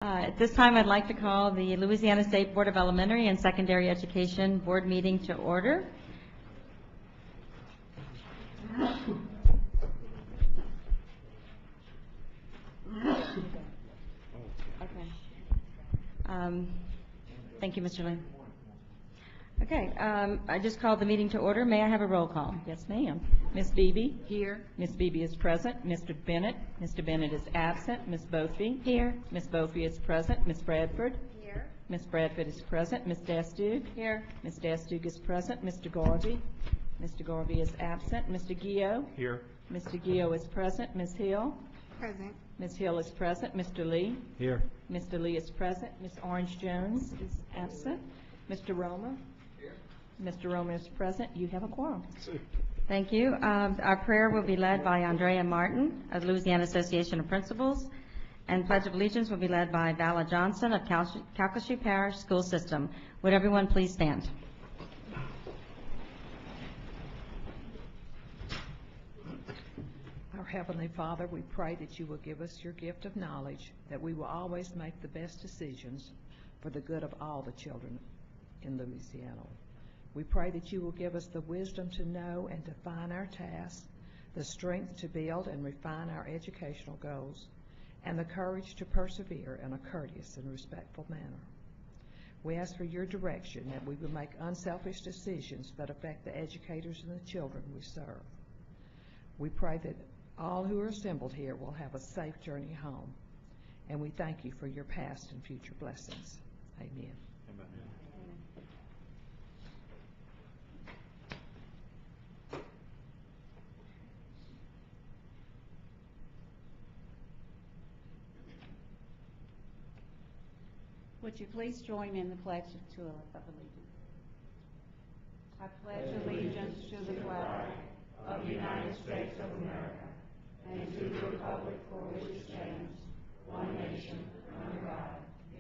At this time, I'd like to call the Louisiana State Board of Elementary and Secondary Education Board meeting to order. Thank you, Mr. Lynn. Okay, I just called the meeting to order. May I have a roll call? Yes, ma'am. Ms. Beebe? Here. Ms. Beebe is present. Mr. Bennett? Mr. Bennett is absent. Ms. Bofi? Here. Ms. Bofi is present. Ms. Bradford? Here. Ms. Bradford is present. Ms. Dastug? Here. Ms. Dastug is present. Mr. Garvey? Mr. Garvey is absent. Mr. Gio? Here. Mr. Gio is present. Ms. Hill? Present. Ms. Hill is present. Mr. Lee? Here. Mr. Lee is present. Ms. Orange Jones is absent. Mr. Roma? Here. Mr. Roma is present. You have a quorum. Thank you. Our prayer will be led by Andrea Martin of Louisiana Association of Principals, and Pledge of Allegiance will be led by Vala Johnson of Calcasieu Parish School System. Would everyone please stand? Our Heavenly Father, we pray that you will give us your gift of knowledge, that we will always make the best decisions for the good of all the children in Louisiana. We pray that you will give us the wisdom to know and define our tasks, the strength to build and refine our educational goals, and the courage to persevere in a courteous and respectful manner. We ask for your direction, that we will make unselfish decisions that affect the educators and the children we serve. We pray that all who are assembled here will have a safe journey home, and we thank you for your past and future blessings. Amen. Amen. Would you please join me in the pledge of allegiance? I pledge allegiance to the flag of the United States of America and to the republic for which it stands, one nation, under God,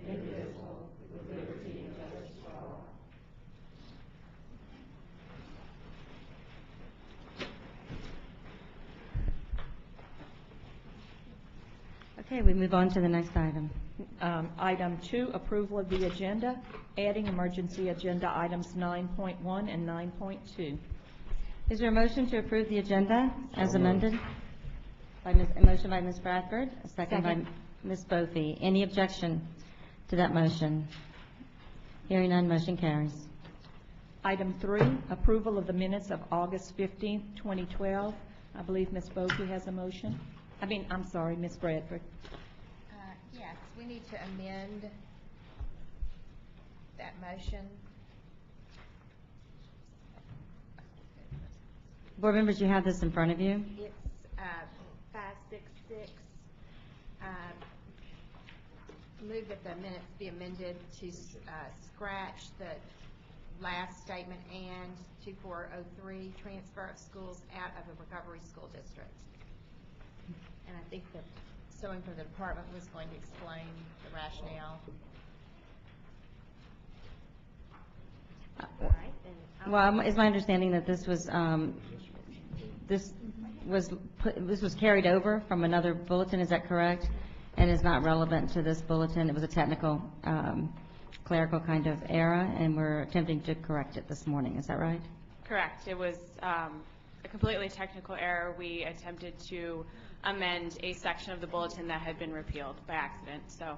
indivisible, with liberty and justice for all. Okay, we move on to the next item. Item 2, approval of the agenda, adding emergency agenda items 9.1 and 9.2. Is there a motion to approve the agenda as amended? A motion by Ms. Bradford, a second by Ms. Bofi. Any objection to that motion? Hearing none, motion carries. Item 3, approval of the minutes of August 15th, 2012. I believe Ms. Bofi has a motion. I'm sorry, Ms. Bradford. Yes, we need to amend that motion. Board members, you have this in front of you. It's 566. Move that the minutes be amended to scratch the last statement and 2403, transfer of schools out of a recovery school district. And I think that someone from the department was going to explain the rationale. All right, then. Well, it's my understanding that this was carried over from another bulletin. Is that correct? And is not relevant to this bulletin. It was a technical, clerical kind of error, and we're attempting to correct it this morning. Is that right? Correct. It was a completely technical error. We attempted to amend a section of the bulletin that had been repealed by accident. So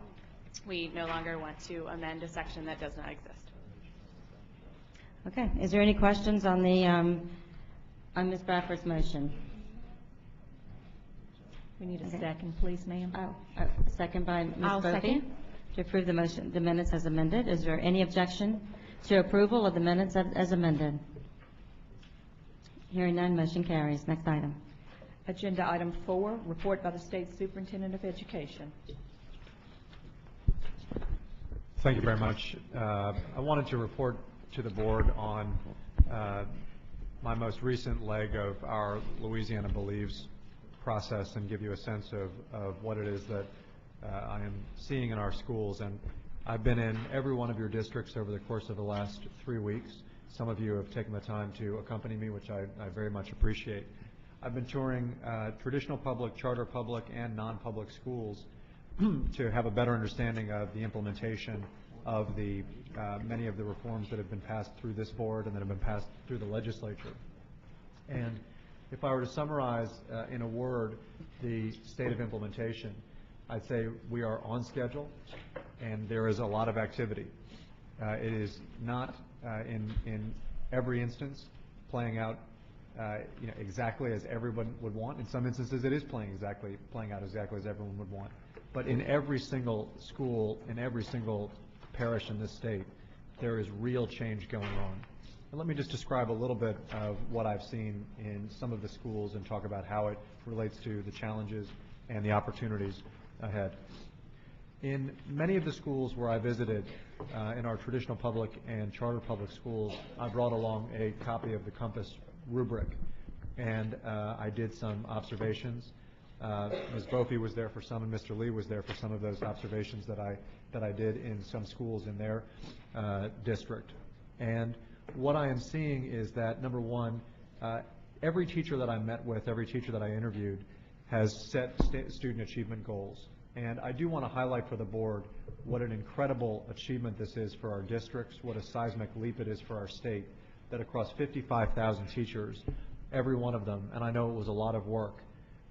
we no longer want to amend a section that does not exist. Okay. Is there any questions on the on Ms. Bradford's motion? We need a second, please, ma'am. Second by Ms. I'll Bofi second. to approve the motion, the minutes as amended. Is there any objection to approval of the minutes as amended? Hearing none, motion carries. Next item. Agenda item 4, report by the State Superintendent of Education. Thank you very much. I wanted to report to the board on my most recent leg of our Louisiana Believes process and give you a sense of what it is that I am seeing in our schools. And I've been in every one of your districts over the course of the last 3 weeks. Some of you have taken the time to accompany me, which I very much appreciate. I've been touring traditional public, charter public, and non-public schools to have a better understanding of the implementation of the many of the reforms that have been passed through this board and that have been passed through the legislature. And if I were to summarize in a word the state of implementation, I'd say we are on schedule and there is a lot of activity. It is not in every instance playing out exactly as everyone would want. In some instances it is playing out exactly as everyone would want. But in every single school, in every single parish in this state, there is real change going on. And let me just describe a little bit of what I've seen in some of the schools and talk about how it relates to the challenges and the opportunities ahead. In many of the schools where I visited, in our traditional public and charter public schools, I brought along a copy of the Compass rubric, and I did some observations. Ms. Brophy was there for some, and Mr. Lee was there for some of those observations that I did in some schools in their district. And what I am seeing is that, number one, every teacher that I met with, every teacher that I interviewed, has set student achievement goals. And I do want to highlight for the board what an incredible achievement this is for our districts, what a seismic leap it is for our state, that across 55,000 teachers, every one of them, and I know it was a lot of work,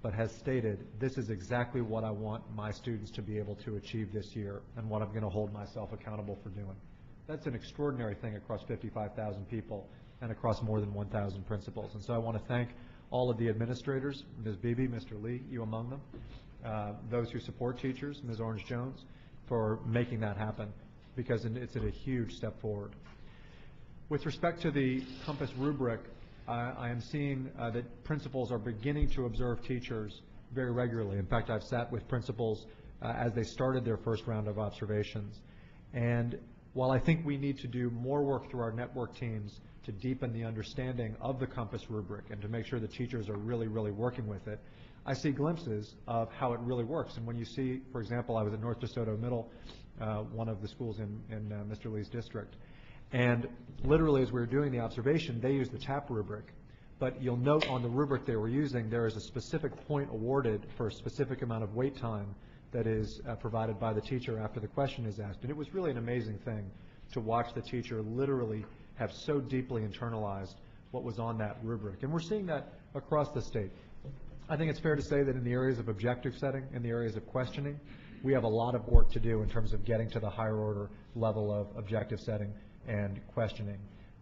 but has stated, this is exactly what I want my students to be able to achieve this year and what I'm going to hold myself accountable for doing. That's an extraordinary thing across 55,000 people and across more than 1,000 principals. And so I want to thank all of the administrators, Ms. Beebe, Mr. Lee, you among them, those who support teachers, Ms. Orange-Jones, for making that happen, because it's a huge step forward. With respect to the Compass rubric, I am seeing that principals are beginning to observe teachers very regularly. In fact, I've sat with principals as they started their first round of observations. And while I think we need to do more work through our network teams to deepen the understanding of the Compass rubric and to make sure that teachers are really, really working with it, I see glimpses of how it really works. And when you see, for example, I was at North DeSoto Middle, one of the schools in Mr. Lee's district, and literally as we were doing the observation, they used the TAP rubric. But you'll note on the rubric they were using, there is a specific point awarded for a specific amount of wait time that is provided by the teacher after the question is asked. And it was really an amazing thing to watch the teacher literally have so deeply internalized what was on that rubric. And we're seeing that across the state. I think it's fair to say that in the areas of objective setting, in the areas of questioning, we have a lot of work to do in terms of getting to the higher order level of objective setting and questioning.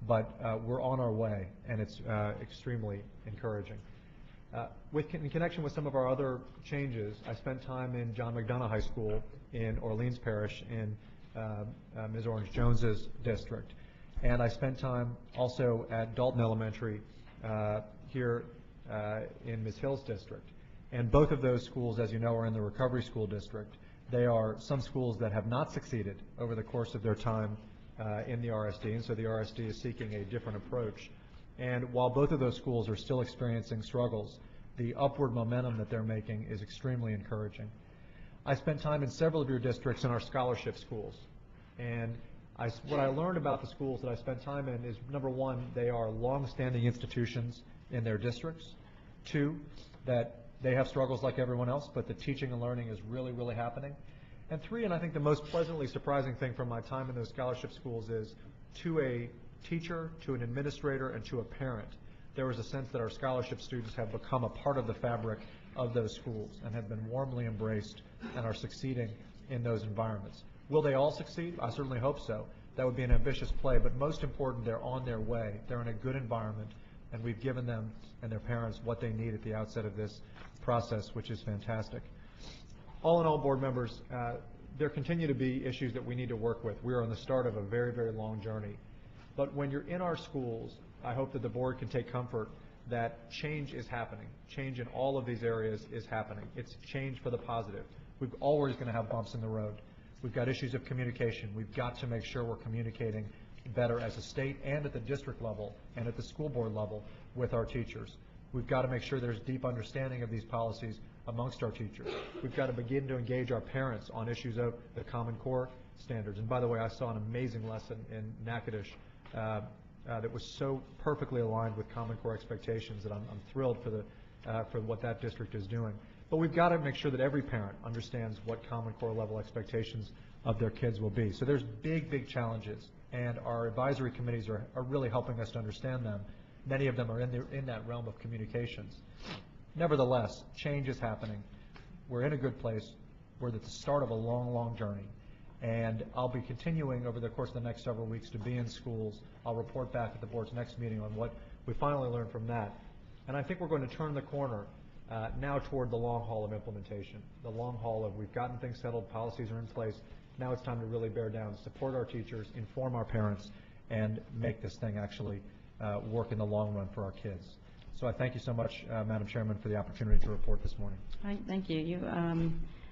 But we're on our way, and it's extremely encouraging. In connection with some of our other changes, I spent time in John McDonough High School in Orleans Parish in Ms. Orange-Jones's district. And I spent time also at Dalton Elementary here in Ms. Hill's district. And both of those schools, as you know, are in the Recovery School District. They are some schools that have not succeeded over the course of their time in the RSD, and so the RSD is seeking a different approach. And while both of those schools are still experiencing struggles, the upward momentum that they're making is extremely encouraging. I spent time in several of your districts in our scholarship schools. And what I learned about the schools that I spent time in is, number one, they are long-standing institutions in their districts. Two, that they have struggles like everyone else, but the teaching and learning is really, really happening. And three, and I think the most pleasantly surprising thing from my time in those scholarship schools is, to a teacher, to an administrator, and to a parent, there was a sense that our scholarship students have become a part of the fabric of those schools and have been warmly embraced and are succeeding in those environments. Will they all succeed? I certainly hope so. That would be an ambitious play, but most important, they're on their way. They're in a good environment, and we've given them and their parents what they need at the outset of this process, which is fantastic. All in all, board members, there continue to be issues that we need to work with. We are on the start of a very, very long journey. But when you're in our schools, I hope that the board can take comfort that change is happening. Change in all of these areas is happening. It's change for the positive. We're always going to have bumps in the road. We've got issues of communication. We've got to make sure we're communicating better as a state and at the district level and at the school board level with our teachers. We've got to make sure there's deep understanding of these policies amongst our teachers. We've got to begin to engage our parents on issues of the Common Core standards. And by the way, I saw an amazing lesson in Natchitoches that was so perfectly aligned with Common Core expectations that I'm thrilled for what that district is doing. But we've got to make sure that every parent understands what Common Core level expectations of their kids will be. So there's big, big challenges, and our advisory committees are really helping us to understand them. Many of them are in that realm of communications. Nevertheless, change is happening. We're in a good place. We're at the start of a long, long journey. And I'll be continuing over the course of the next several weeks to be in schools. I'll report back at the board's next meeting on what we finally learned from that. And I think we're going to turn the corner now toward the long haul of implementation. The long haul of we've gotten things settled, policies are in place. Now it's time to really bear down, support our teachers, inform our parents, and make this thing actually work in the long run for our kids. So I thank you so much, Madam Chairman, for the opportunity to report this morning. All right, thank you.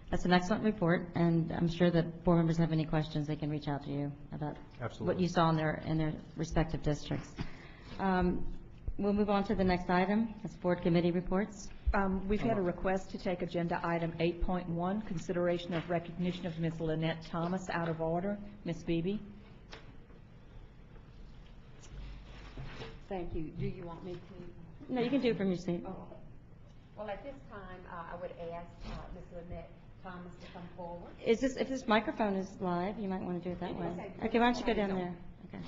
That's an excellent report, and I'm sure that board members have any questions, they can reach out to you about Absolutely. what you saw in their respective districts. We'll move on to the next item. That's board committee reports. We've had a request to take agenda item 8.1, consideration of recognition of Ms. Lynette Thomas, out of order. Ms. Beebe? Thank you. Do you want me to? No, you can do it from your seat. Oh. Well, at this time, I would ask Ms. Lynette Thomas to come forward. If this microphone is live, you might want to do it that way. Okay, why don't you go down there? Okay.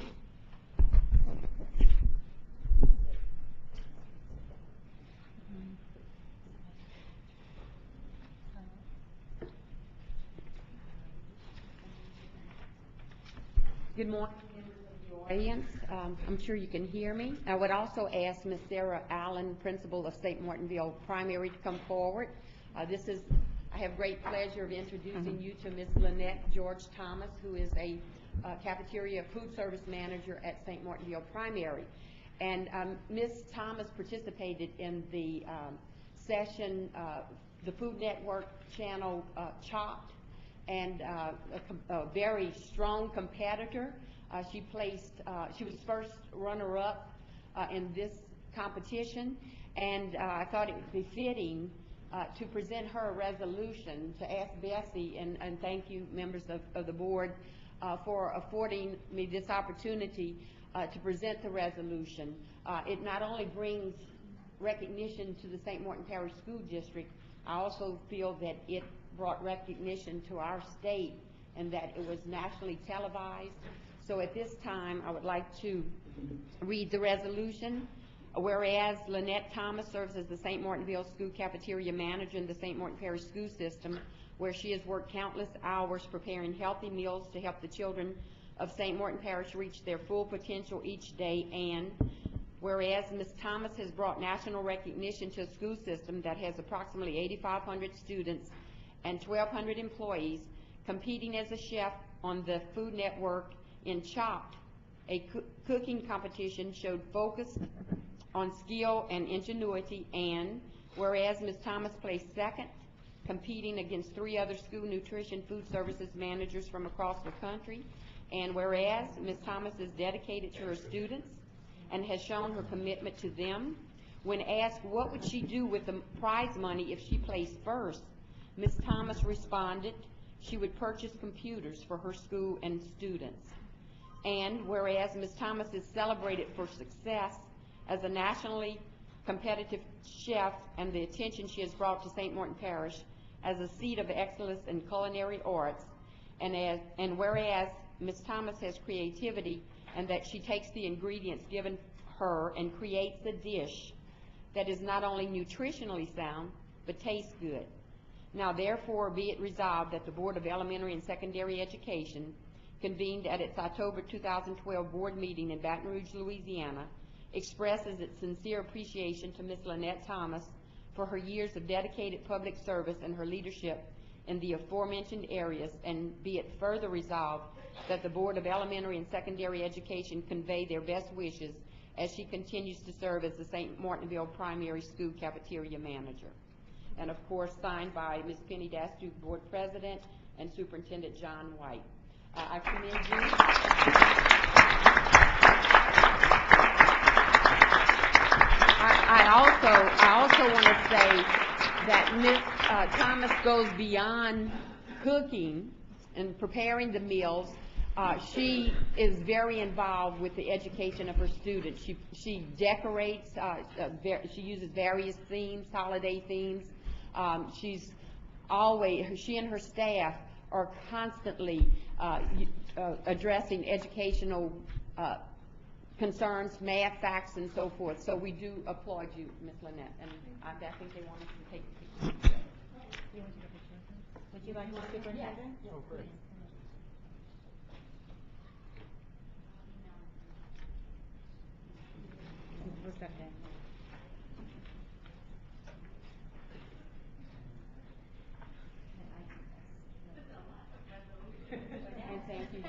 Good morning, members of the audience. I'm sure you can hear me. I would also ask Ms. Sarah Allen, principal of St. Martinville Primary, to come forward. I have great pleasure of introducing you to Ms. Lynette George Thomas, who is a cafeteria food service manager at St. Martinville Primary. And Ms. Thomas participated in the session, the Food Network channel Chopped, and a very strong competitor. She was first runner-up in this competition, and I thought it would be fitting to present her a resolution to ask BESE, and thank you, members of the board, for affording me this opportunity to present the resolution. It not only brings recognition to the St. Martin Parish School District, I also feel that it brought recognition to our state and that it was nationally televised. So at this time, I would like to read the resolution. Whereas Lynette Thomas serves as the St. Martinville School Cafeteria Manager in the St. Martin Parish School System, where she has worked countless hours preparing healthy meals to help the children of St. Martin Parish reach their full potential each day, and whereas Ms. Thomas has brought national recognition to a school system that has approximately 8,500 students and 1,200 employees, competing as a chef on the Food Network in Chopped, a cooking competition showed focus on skill and ingenuity, and whereas Ms. Thomas placed second, competing against 3 other school nutrition food services managers from across the country, and whereas Ms. Thomas is dedicated to her students and has shown her commitment to them. When asked what would she do with the prize money if she placed first, Ms. Thomas responded she would purchase computers for her school and students. And whereas Ms. Thomas is celebrated for success as a nationally competitive chef and the attention she has brought to St. Martin Parish as a seat of excellence in culinary arts, and whereas Ms. Thomas has creativity and that she takes the ingredients given her and creates a dish that is not only nutritionally sound but tastes good. Now therefore be it resolved that the Board of Elementary and Secondary Education convened at its October 2012 board meeting in Baton Rouge, Louisiana, expresses its sincere appreciation to Ms. Lynette Thomas for her years of dedicated public service and her leadership in the aforementioned areas, and be it further resolved that the Board of Elementary and Secondary Education convey their best wishes as she continues to serve as the St. Martinville Primary School Cafeteria Manager. And of course, signed by Ms. Penny Dastu, Board President, and Superintendent John White. I commend you. I also want to say that Ms. Thomas goes beyond cooking and preparing the meals. She is very involved with the education of her students. She decorates. She uses various themes, holiday themes, She's always, she and her staff are constantly addressing educational concerns, math, facts, and so forth. So we do applaud you, Ms. Lynette, and I think they want us to take a picture. Would you like to superintendent? Oh, great. We'll step down. And thank you.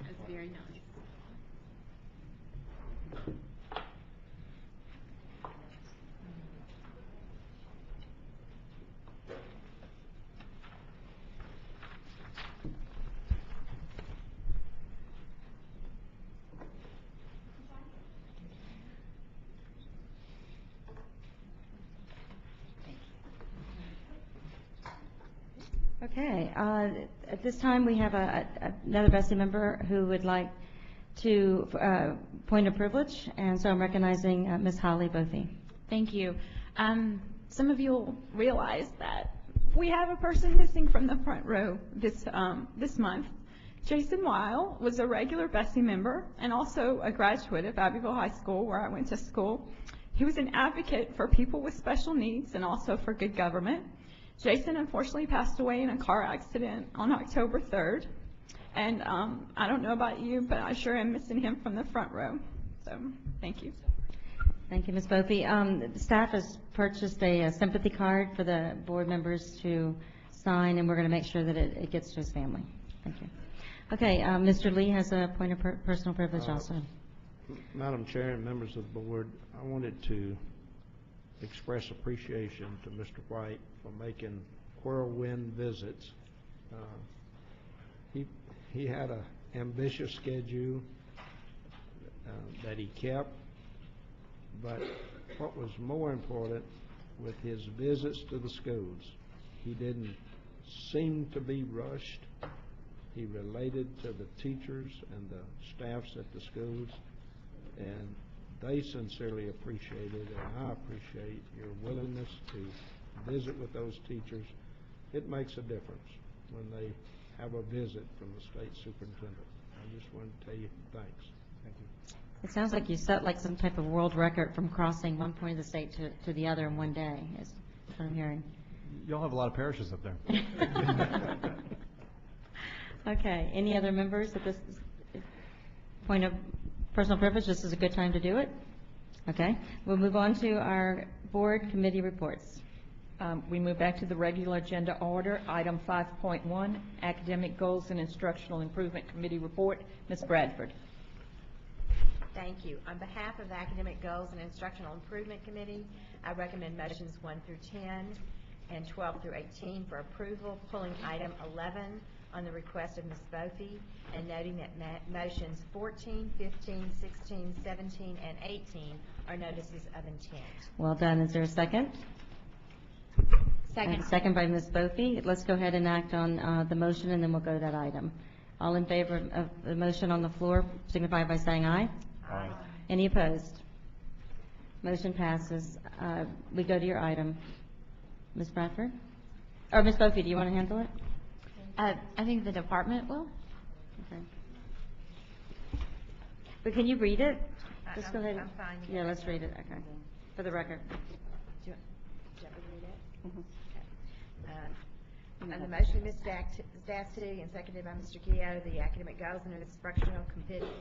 That's very nice. Okay, at this time, we have another BESE member who would like to point of privilege, and so I'm recognizing Ms. Holly Bothy. Thank you. Some of you will realize that we have a person missing from the front row this month. Jason Weil was a regular BESE member and also a graduate of Abbeville High School, where I went to school. He was an advocate for people with special needs and also for good government. Jason unfortunately passed away in a car accident on October 3rd. And I don't know about you, but I sure am missing him from the front row. So, thank you. Thank you, Ms. Bothy. The staff has purchased a sympathy card for the board members to sign, and we're going to make sure that it gets to his family. Thank you. Okay, Mr. Lee has a point of personal privilege also. Madam Chair and members of the board, I wanted to express appreciation to Mr. White for making whirlwind visits. He had an ambitious schedule that he kept, but what was more important with his visits to the schools, he didn't seem to be rushed. He related to the teachers and the staffs at the schools, and they sincerely appreciate it, and I appreciate your willingness to visit with those teachers. It makes a difference when they have a visit from the state superintendent. I just wanted to tell you thanks. Thank you. It sounds like you set like some type of world record from crossing one point of the state to the other in one day, is what I'm hearing. You'll have a lot of parishes up there. Okay, any other members at this point of personal privilege? This is a good time to do it. Okay, we'll move on to our board committee reports. We move back to the regular agenda order. Item 5.1, Academic Goals and Instructional Improvement Committee Report. Ms. Bradford. Thank you. On behalf of the Academic Goals and Instructional Improvement Committee, I recommend motions 1 through 10 and 12 through 18 for approval, pulling item 11 on the request of Ms. Bothy, and noting that motions 14, 15, 16, 17, and 18 are notices of intent. Well done. Is there a second? Second. And second by Ms. Bothy. Let's go ahead and act on the motion, and then we'll go to that item. All in favor of the motion on the floor signify by saying aye. Aye. Any opposed? Motion passes. We go to your item. Ms. Bradford? Or Ms. Bothy, do you want to handle it? I think the department will. Okay. But can you read it? Just go ahead. I'm fine. Yeah, let's read it, okay, for the record. Do you want me to read it? Mhm. Okay. On the motion, Ms. Dasty, and seconded by Mr. Gio, the Academic Goals and Instructional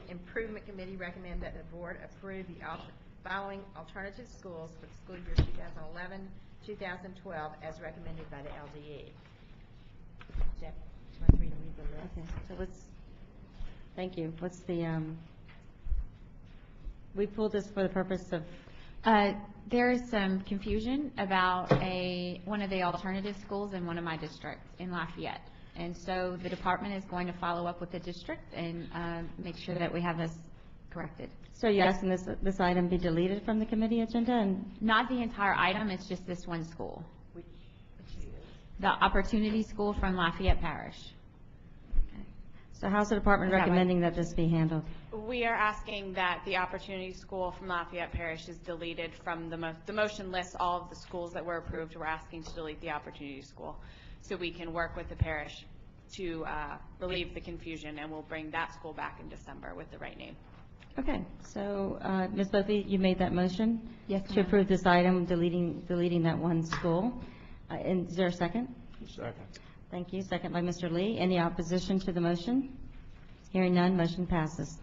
Improvement Committee recommend that the board approve the following alternative schools for the school year 2011-2012 as recommended by the LDE. Jeff, do you want me to read the list? Okay, so thank you. What's the, we pulled this for the purpose of, There is some confusion about one of the alternative schools in one of my districts in Lafayette. And so the department is going to follow up with the district and make sure that we have this corrected. so you're asking this item be deleted from the committee agenda? And Not the entire item, it's just this one school. Which is? The Opportunity School from Lafayette Parish. so how's the department Is that right? recommending that this be handled? We are asking that the Opportunity School from Lafayette Parish is deleted from the motion lists all of the schools that were approved. We're asking to delete the Opportunity School so we can work with the parish to relieve the confusion, and we'll bring that school back in December with the right name. Okay, so, Ms. Bothy, you made that motion? Yes, To ma'am. approve this item, deleting that one school. And is there a second? Second. Thank you. Second by Mr. Lee. Any opposition to the motion? Hearing none, motion passes.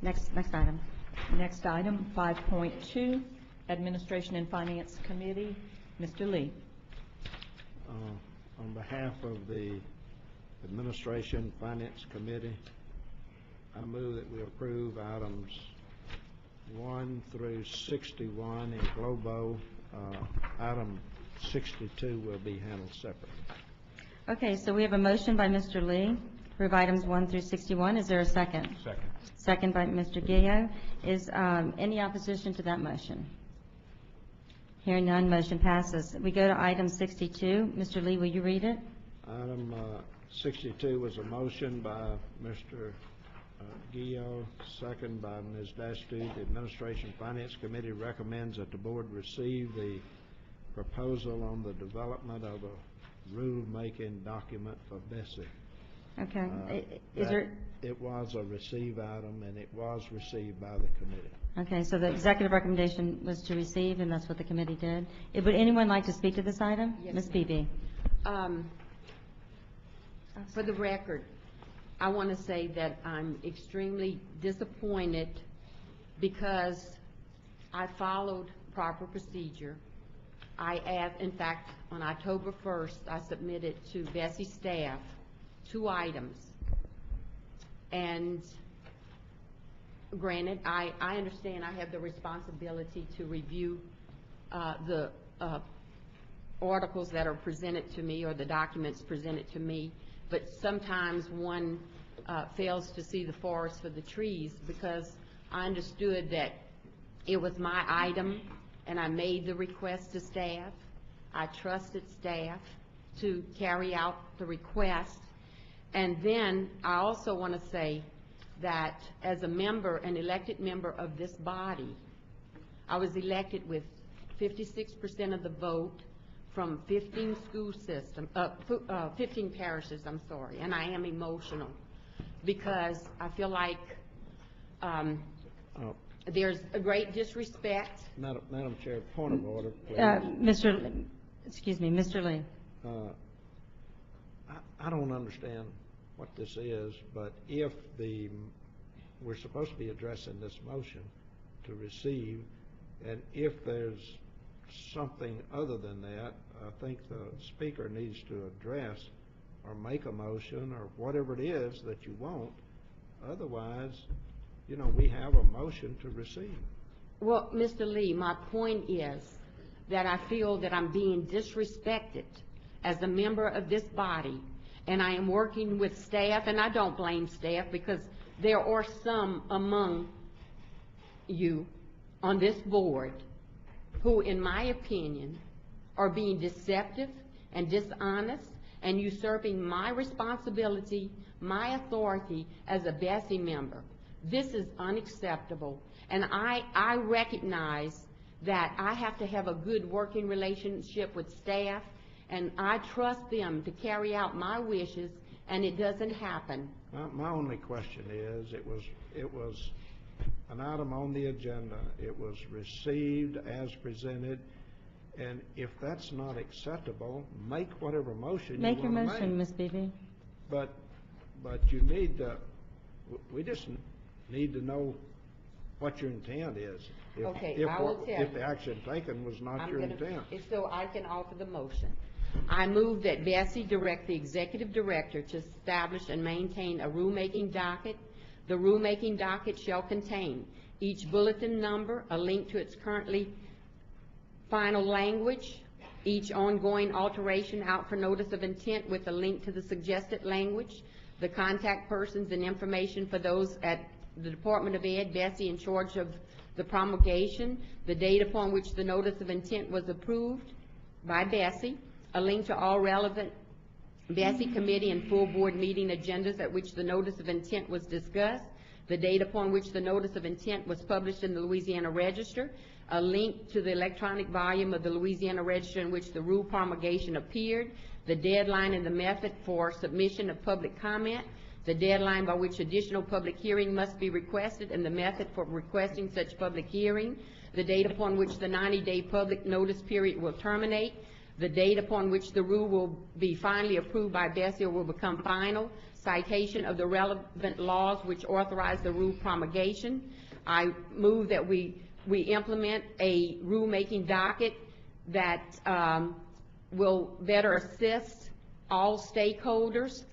Next item. Next item, 5.2, Administration and Finance Committee. Mr. Lee. On behalf of the Administration Finance Committee, I move that we approve items 1 through 61 in Globo. Item 62 will be handled separately. Okay, so we have a motion by Mr. Lee to approve items 1 through 61. Is there a second? Second. Second by Mr. Gio. Is any opposition to that motion? Hearing none, motion passes. We go to item 62. Mr. Lee, will you read it? Item 62 was a motion by Mr. Gio, second by Ms. Dastu. The Administration Finance Committee recommends that the board receive the proposal on the development of a rule-making document for BESE. Okay. Is there? It was a receive item, and it was received by the committee. Okay, so the executive recommendation was to receive, and that's what the committee did. Would anyone like to speak to this item? Yes, Ms. ma'am. Beebe. For the record, I want to say that I'm extremely disappointed because I followed proper procedure. In fact, on October 1st, I submitted to BESE staff 2 items. And granted, I understand I have the responsibility to review the articles that are presented to me or the documents presented to me, but sometimes one fails to see the forest for the trees, because I understood that it was my item and I made the request to staff. I trusted staff to carry out the request. And then I also want to say that as a member, an elected member of this body, I was elected with 56% of the vote from 15 parishes, I'm sorry, and I am emotional because I feel like there's a great disrespect. Madam Chair, point of order, please. Mr. Lee. I don't understand what this is, but if we're supposed to be addressing this motion to receive, and if there's something other than that, I think the speaker needs to address or make a motion or whatever it is that you want. Otherwise, we have a motion to receive. Well, Mr. Lee, my point is that I feel that I'm being disrespected as a member of this body, and I am working with staff, and I don't blame staff because there are some among you on this board who, in my opinion, are being deceptive and dishonest and usurping my responsibility, my authority as a BESE member. This is unacceptable, and I recognize that I have to have a good working relationship with staff, and I trust them to carry out my wishes, and it doesn't happen. My only question is, it was an item on the agenda. It was received as presented, and if that's not acceptable, make whatever motion you want to make. Make your motion, Ms. Beebe. But you need to, we just need to know what your intent is. Okay, I will tell If you. the action taken was not your intent. So I can offer the motion. I move that BESE direct the executive director to establish and maintain a rulemaking docket. The rulemaking docket shall contain each bulletin number, a link to its currently final language, each ongoing alteration out for notice of intent with a link to the suggested language, the contact persons and information for those at the Department of Ed, BESE, in charge of the promulgation, the date upon which the notice of intent was approved by BESE, a link to all relevant BESE committee and full board meeting agendas at which the notice of intent was discussed, the date upon which the notice of intent was published in the Louisiana Register, a link to the electronic volume of the Louisiana Register in which the rule promulgation appeared, the deadline and the method for submission of public comment, the deadline by which additional public hearing must be requested, and the method for requesting such public hearing, the date upon which the 90-day public notice period will terminate, the date upon which the rule will be finally approved by BESE or will become final, citation of the relevant laws which authorize the rule promulgation. I move that we implement a rulemaking docket that will better assist all stakeholders,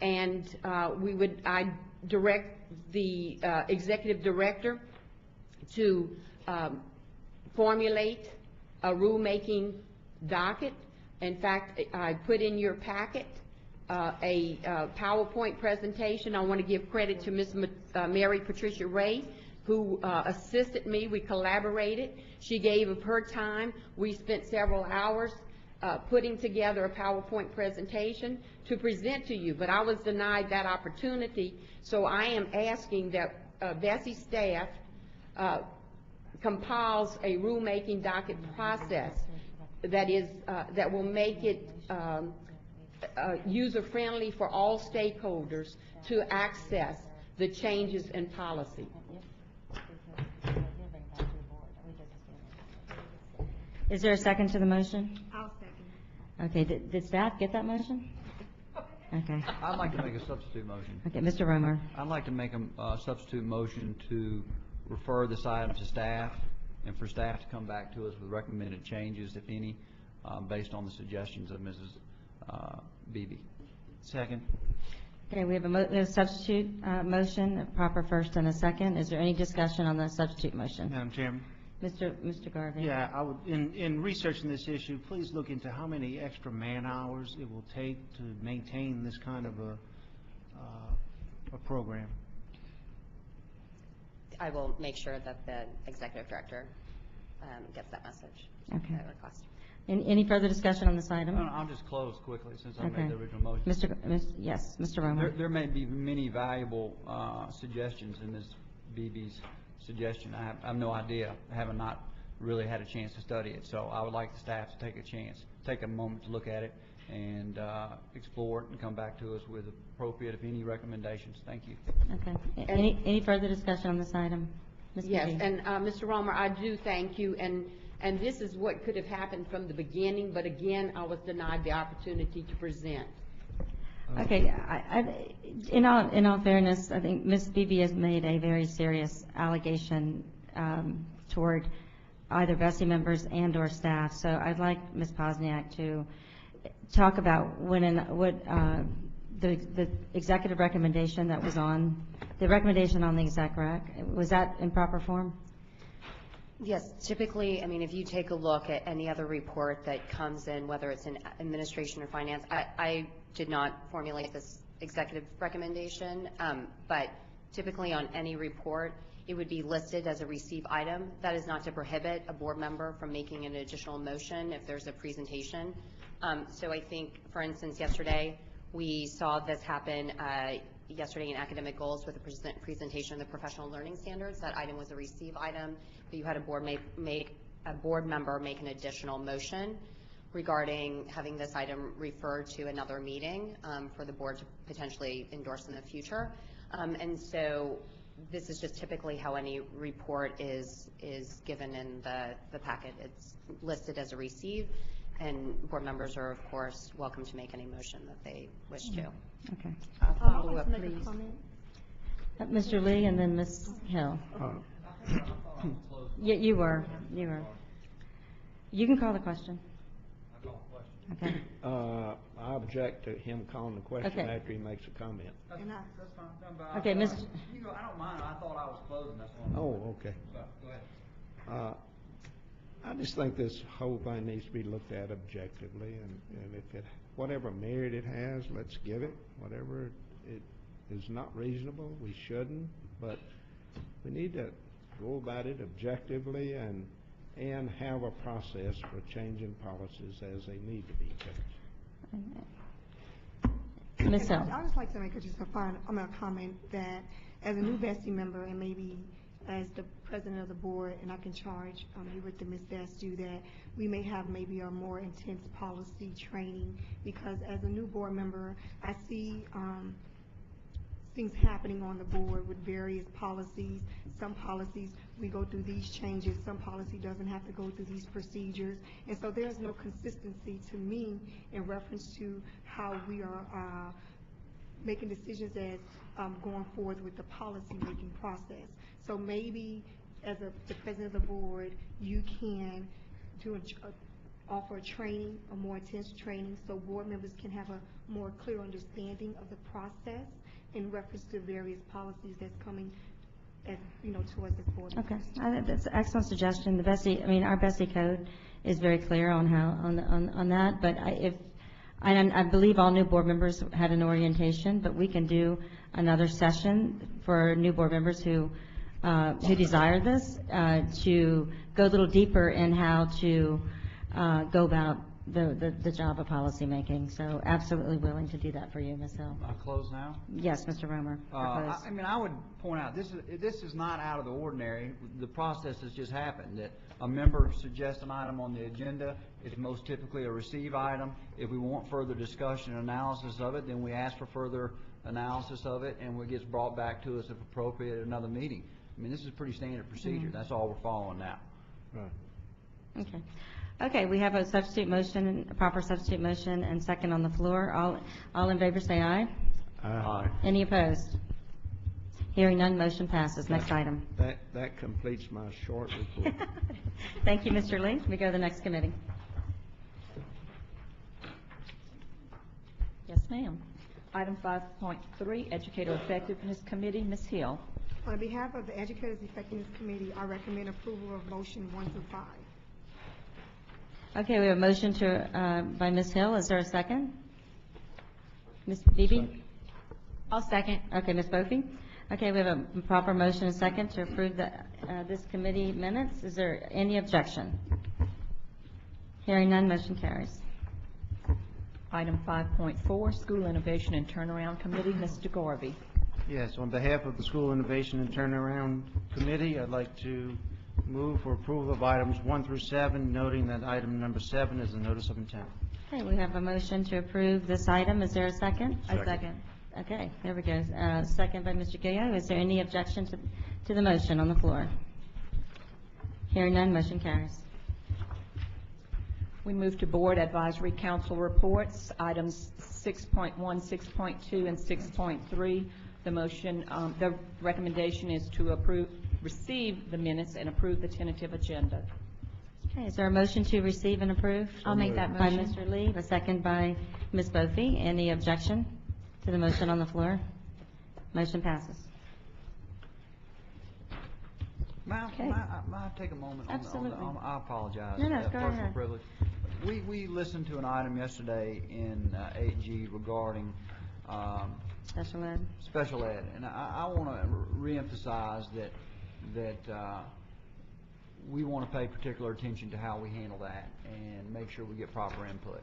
and I direct the executive director to formulate a rulemaking docket. In fact, I put in your packet a PowerPoint presentation. I want to give credit to Ms. Mary Patricia Ray, who assisted me. We collaborated. She gave of her time. We spent several hours putting together a PowerPoint presentation to present to you, but I was denied that opportunity, so I am asking that BESE staff compiles a rulemaking docket process that will make it user-friendly for all stakeholders to access the changes in policy. Is there a second to the motion? I'll second. Okay, did staff get that motion? Okay. I'd like to make a substitute motion. Okay, Mr. Romer. I'd like to make a substitute motion to refer this item to staff and for staff to come back to us with recommended changes, if any, based on the suggestions of Mrs. Beebe. Second. Okay, we have a substitute motion, a proper first and a second. Is there any discussion on the substitute motion? Madam Chairman? Mr. Garvey. Yeah, I would, in researching this issue, please look into how many extra man-hours it will take to maintain this kind of a program. I will make sure that the executive director gets that message. Okay. That request. Any further discussion on this item? I'll just close quickly since I made the original motion. Yes, Mr. Romer. There may be many valuable suggestions in Ms. Beebe's suggestion. I have no idea. I have not really had a chance to study it, so I would like the staff to take a moment to look at it and explore it and come back to us with appropriate, if any, recommendations. Thank you. Okay. Any further discussion on this item? Ms. Yes, Beebe? and Mr. Romer, I do thank you, and this is what could have happened from the beginning, but again, I was denied the opportunity to present. Okay, in all fairness, I think Ms. Beebe has made a very serious allegation toward either BESE members and or staff, so I'd like Ms. Posniak to talk about what the executive recommendation that was on, the recommendation on the exec rec, was that in proper form? Yes, typically, I mean, if you take a look at any other report that comes in, whether it's in administration or finance, I did not formulate this executive recommendation, but typically on any report, it would be listed as a receive item. That is not to prohibit a board member from making an additional motion if there's a presentation. So I think, for instance, yesterday, we saw this happen yesterday in academic goals with the presentation of the professional learning standards. That item was a receive item, but you had a board member make an additional motion regarding having this item referred to another meeting for the board to potentially endorse in the future. And so this is just typically how any report is given in the packet. It's listed as a receive, and board members are, of course, welcome to make any motion that they wish to. Okay. Follow up, please. Mr. Lee and then Ms. Hill. Yeah, you were. You can call the question. Okay. I object to him calling the question Okay. after he makes a comment. That's fine. No, but Okay, Mr. You go, I don't mind. I thought I was closing, that's all. Oh, okay. So, go ahead. I just think this whole thing needs to be looked at objectively, and if it, whatever merit it has, let's give it. Whatever it is not reasonable, we shouldn't, but we need to go about it objectively and have a process for changing policies as they need to be changed. Ms. Hill. I'd just like to make just a comment that as a new BESE member and maybe as the president of the board, and I can charge you with the Ms. Destu that we may have maybe a more intense policy training, because as a new board member, I see things happening on the board with various policies. Some policies, we go through these changes. Some policy doesn't have to go through these procedures. And so there's no consistency to me in reference to how we are making decisions as going forward with the policy-making process. So maybe as the president of the board, you can do offer a training, a more intense training, so board members can have a more clear understanding of the process in reference to various policies that's coming, as towards this board. Okay, that's an excellent suggestion. The BESE, our BESE code is very clear on how on that. But I believe all new board members had an orientation, but we can do another session for new board members who desire this to go a little deeper in how to go about the job of policymaking. So absolutely willing to do that for you, Ms. Hill. I'll close now. Yes, Mr. Romer. I would point out, this is not out of the ordinary. The process has just happened, that a member suggests an item on the agenda. It's most typically a receive item. If we want further discussion and analysis of it, then we ask for further analysis of it, and it gets brought back to us if appropriate at another meeting. This is a pretty standard procedure. That's all we're following now. Right. Okay. Okay, we have a substitute motion, a proper substitute motion, and second on the floor. All in favor say aye. Aye. Any opposed? Hearing none, motion passes. Next item. That completes my short report. Thank you, Mr. Lee. We go to the next committee. Yes, ma'am. Item 5.3, Educator Effectiveness Committee, Ms. Hill. On behalf of the Educators Effectiveness Committee, I recommend approval of motion 1 through 5. Okay, we have a motion by Ms. Hill. Is there a second? Ms. Beebe? I'll second. Okay, Ms. Bophy? Okay, we have a proper motion and second to approve this committee minutes. Is there any objection? Hearing none, motion carries. Item 5.4, School Innovation and Turnaround Committee, Mr. Garvey. Yes, on behalf of the School Innovation and Turnaround Committee, I'd like to move for approval of items 1 through 7, noting that item number 7 is a notice of intent. Okay, we have a motion to approve this item. Is there a second? Second. A second. Okay, there we go. Second by Mr. Gillo. Is there any objection to the motion on the floor? Hearing none, motion carries. We move to Board Advisory Council reports, items 6.1, 6.2, and 6.3. The recommendation is to receive the minutes and approve the tentative agenda. Okay, is there a motion to receive and approve? I'll make that By motion. Mr. Lee, a second by Ms. Bophy. Any objection to the motion on the floor? Motion passes. May I take a moment? Absolutely. I apologize. No, go Personal ahead. privilege. We listened to an item yesterday in 8G regarding Special ed. special ed, and I want to reemphasize that we want to pay particular attention to how we handle that and make sure we get proper input.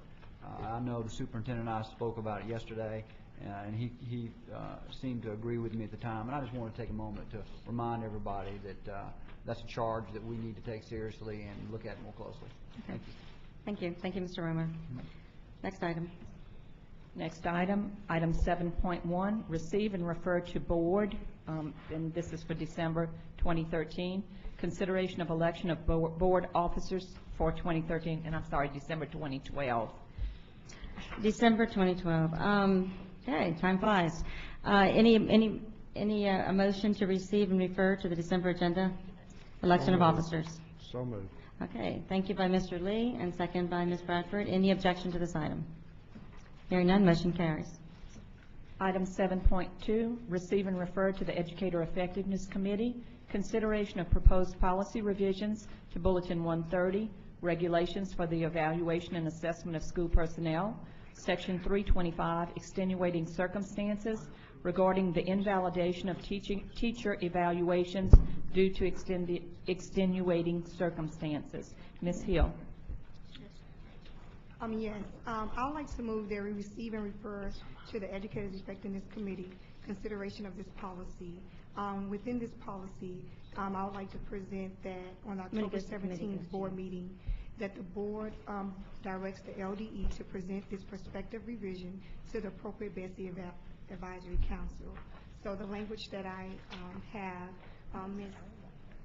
I know the superintendent and I spoke about it yesterday, and he seemed to agree with me at the time, and I just want to take a moment to remind everybody that that's a charge that we need to take seriously and look at more closely. Okay. Thank you. Thank you, Mr. Romer. Next item. Next item, item 7.1, receive and refer to board, and this is for December 2013, consideration of election of board officers for 2013, and I'm sorry, December 2012. December 2012. Okay, time flies. Any a motion to receive and refer to the December agenda? Election of officers. So moved. Okay, thank you by Mr. Lee, and second by Ms. Bradford. Any objection to this item? Hearing none, motion carries. Item 7.2, receive and refer to the Educator Effectiveness Committee, consideration of proposed policy revisions to Bulletin 130, regulations for the evaluation and assessment of school personnel, Section 325, extenuating circumstances regarding the invalidation of teacher evaluations due to extenuating circumstances. Ms. Hill. Yes, I'd like to move that we receive and refer to the Educators Effectiveness Committee consideration of this policy. Within this policy, I would like to present that on October 17th board meeting, that the board directs the LDE to present this prospective revision to the appropriate BESE Advisory Council. So the language that I have, Ms.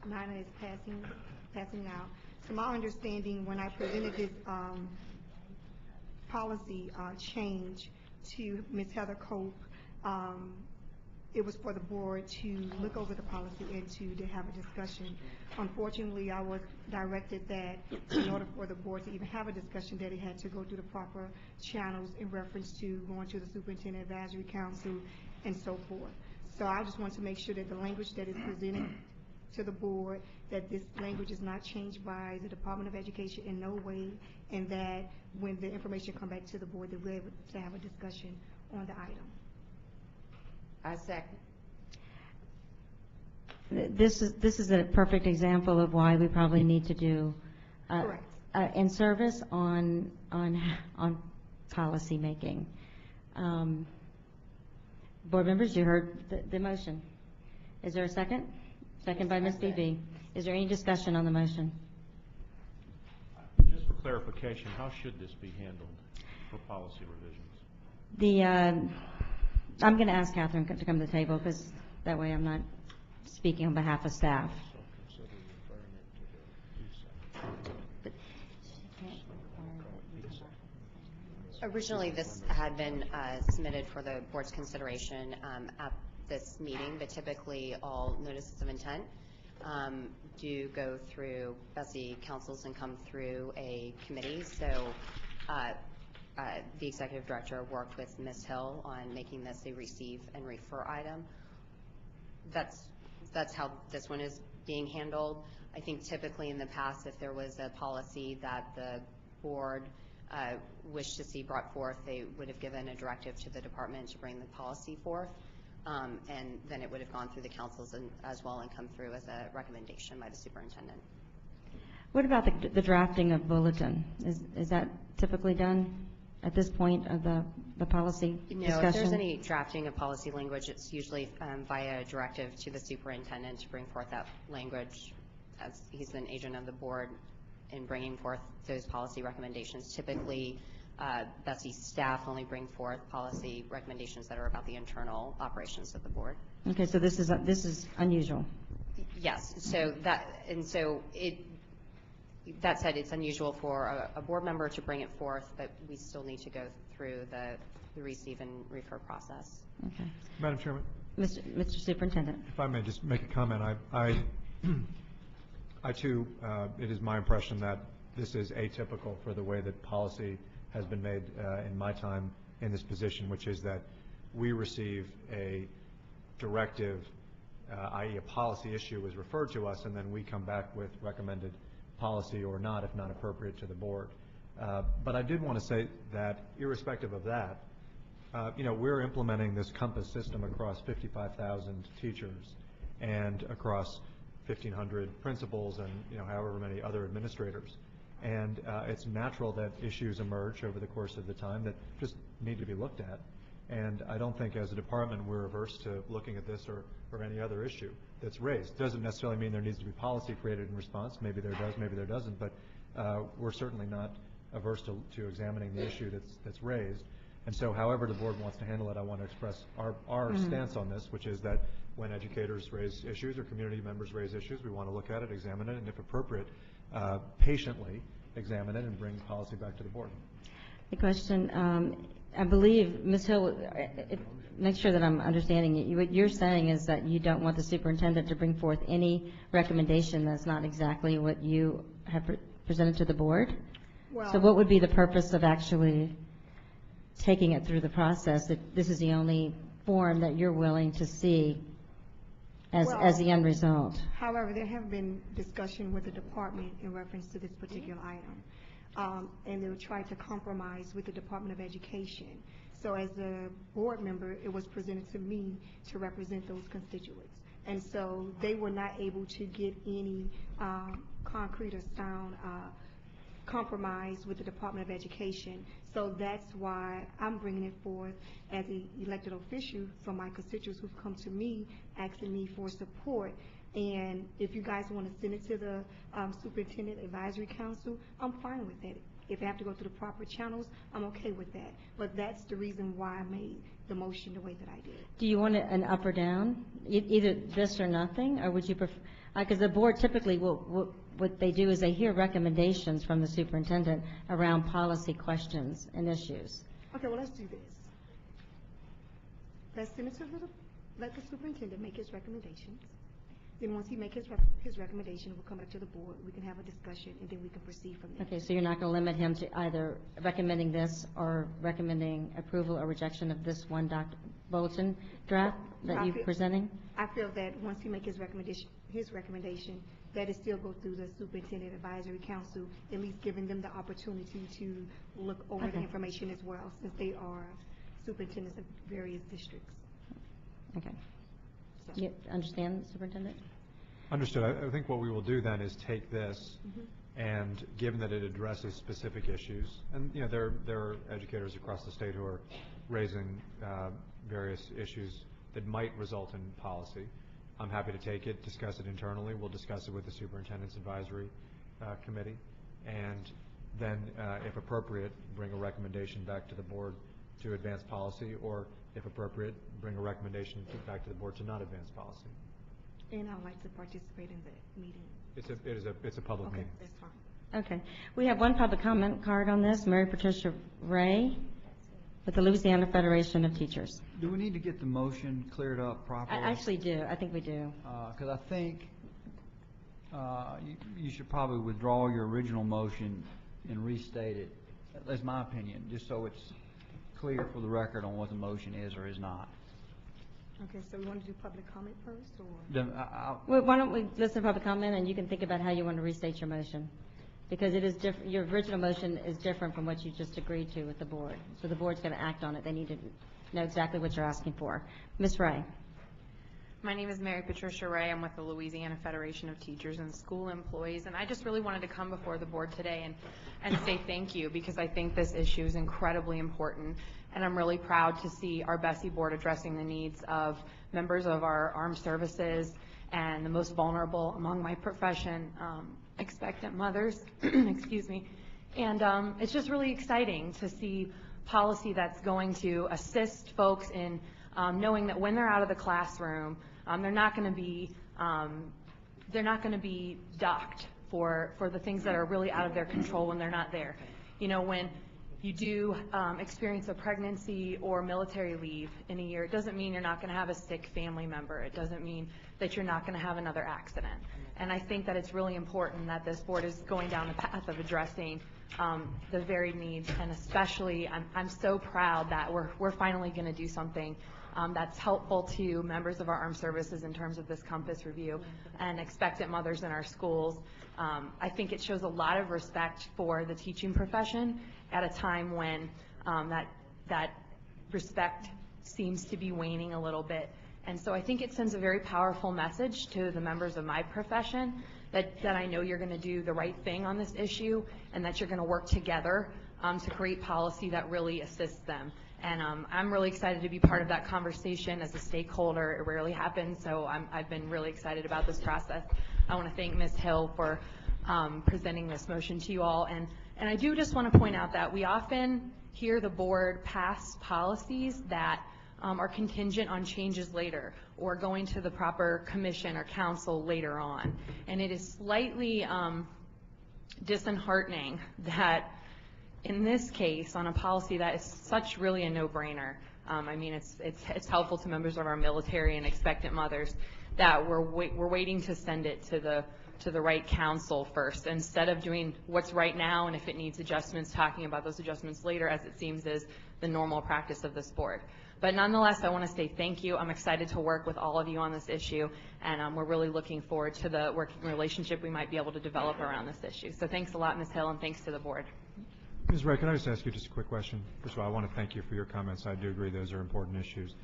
Nina is passing out. To my understanding, when I presented this policy change to Ms. Heather Cope, it was for the board to look over the policy and to have a discussion. Unfortunately, I was directed that in order for the board to even have a discussion, that it had to go through the proper channels in reference to going to the Superintendent Advisory Council and so forth. So I just want to make sure that the language that is presented to the board, that this language is not changed by the Department of Education in no way, and that when the information comes back to the board, that we're able to have a discussion on the item. I second. This is a perfect example of why we probably need to do in service on policy making. Board members, you heard the motion. Is there a second? Second by Ms. Beebe. Is there any discussion on the motion? Just for clarification, how should this be handled for policy revisions? I'm going to ask Catherine to come to the table, because that way I'm not speaking on behalf of staff. Originally, this had been submitted for the board's consideration at this meeting, but typically all notices of intent do go through BESE councils and come through a committee. So the executive director worked with Ms. Hill on making this a receive and refer item. That's how this one is being handled. I think typically in the past, if there was a policy that the board wished to see brought forth, they would have given a directive to the department to bring the policy forth, and then it would have gone through the councils as well and come through as a recommendation by the superintendent. What about the drafting of bulletin? Is that typically done at this point of the policy discussion? No, if there's any drafting of policy language, it's usually via a directive to the superintendent to bring forth that language, as he's an agent of the board in bringing forth those policy recommendations. Typically, BESE staff only bring forth policy recommendations that are about the internal operations of the board. Okay, so this is unusual. Yes. That said, it's unusual for a board member to bring it forth, but we still need to go through the receive and refer process. Okay. Madam Chairman? Mr. Superintendent. If I may just make a comment. I too, it is my impression that this is atypical for the way that policy has been made in my time in this position, which is that we receive a directive, i.e. a policy issue is referred to us, and then we come back with recommended policy or not, if not appropriate, to the board. But I did want to say that irrespective of that, we're implementing this COMPASS system across 55,000 teachers and across 1,500 principals and however many other administrators. And it's natural that issues emerge over the course of the time that just need to be looked at. And I don't think as a department we're averse to looking at this or any other issue that's raised. Doesn't necessarily mean there needs to be policy created in response. Maybe there does, maybe there doesn't. But we're certainly not averse to examining the issue that's raised. And so however the board wants to handle it, I want to express our stance on this, which is that when educators raise issues or community members raise issues, we want to look at it, examine it, and if appropriate, patiently examine it and bring policy back to the board. The question, I believe, Ms. Hill, make sure that I'm understanding it. What you're saying is that you don't want the superintendent to bring forth any recommendation that's not exactly what you have presented to the board? So what would be the purpose of actually taking it through the process if this is the only form that you're willing to see as the end result? However, there have been discussion with the department in reference to this particular item. And they were trying to compromise with the Department of Education. So as a board member, it was presented to me to represent those constituents. And so they were not able to get any concrete or sound compromise with the Department of Education. So that's why I'm bringing it forth as an elected official from my constituents who've come to me asking me for support. And if you guys want to send it to the Superintendent Advisory Council, I'm fine with that. If I have to go through the proper channels, I'm okay with that. But that's the reason why I made the motion the way that I did. Do you want it an up or down, either this or nothing, or would you prefer? Because the board typically what they do is they hear recommendations from the superintendent around policy questions and issues. Okay, well, let's do this. Let's send it to let the superintendent make his recommendations. Then once he makes his recommendation, we'll come back to the board, we can have a discussion, and then we can proceed from there. Okay, so you're not going to limit him to either recommending this or recommending approval or rejection of this one bulletin draft that you're presenting? I feel that once he makes his recommendation, that it still go through the Superintendent Advisory Council, at least giving them the opportunity to look over the information as well, since they are superintendents of various districts. Okay. You understand, Superintendent? Understood. I think what we will do then is take this, and given that it addresses specific issues, and there are educators across the state who are raising various issues that might result in policy. I'm happy to take it, discuss it internally. We'll discuss it with the Superintendent's Advisory Committee, and then, if appropriate, bring a recommendation back to the board to advance policy, or if appropriate, bring a recommendation back to the board to not advance policy. And I'd like to participate in the meeting. It's a public meeting. Okay, that's fine. Okay. We have one public comment card on this, Mary Patricia Ray with the Louisiana Federation of Teachers. Do we need to get the motion cleared up properly? I actually do. I think we do. Because I think you should probably withdraw your original motion and restate it. That's my opinion, just so it's clear for the record on what the motion is or is not. Okay, so we want to do public comment first, or? Then Well, why don't we listen to public comment, and you can think about how you want to restate your motion, because it is different. Your original motion is different from what you just agreed to with the board. So the board's going to act on it. They need to know exactly what you're asking for. Ms. Ray. My name is Mary Patricia Ray. I'm with the Louisiana Federation of Teachers and School Employees, and I just really wanted to come before the board today and say thank you, because I think this issue is incredibly important, and I'm really proud to see our BESE board addressing the needs of members of our armed services and the most vulnerable among my profession, expectant mothers, excuse me. And it's just really exciting to see policy that's going to assist folks in knowing that when they're out of the classroom, they're not going to be docked for the things that are really out of their control when they're not there. You know, when you do experience a pregnancy or military leave in a year, it doesn't mean you're not going to have a sick family member. It doesn't mean that you're not going to have another accident. And I think that it's really important that this board is going down the path of addressing the varied needs, and especially I'm so proud that we're finally going to do something that's helpful to members of our armed services in terms of this compass review and expectant mothers in our schools. I think it shows a lot of respect for the teaching profession at a time when that respect seems to be waning a little bit. And so I think it sends a very powerful message to the members of my profession that I know you're going to do the right thing on this issue, and that you're going to work together to create policy that really assists them. And I'm really excited to be part of that conversation as a stakeholder. It rarely happens, so I've been really excited about this process. I want to thank Ms. Hill for presenting this motion to you all. And I do just want to point out that we often hear the board pass policies that are contingent on changes later or going to the proper commission or council later on. And it is slightly disheartening that in this case, on a policy that is such really a no-brainer, I mean, it's helpful to members of our military and expectant mothers that we're waiting to send it to the right council first, instead of doing what's right now, and if it needs adjustments, talking about those adjustments later, as it seems is the normal practice of this board. But nonetheless, I want to say thank you. I'm excited to work with all of you on this issue, and we're really looking forward to the working relationship we might be able to develop around this issue. So thanks a lot, Ms. Hill, and thanks to the board. Ms. Ray, can I just ask you just a quick question? First of all, I want to thank you for your comments. I do agree those are important issues.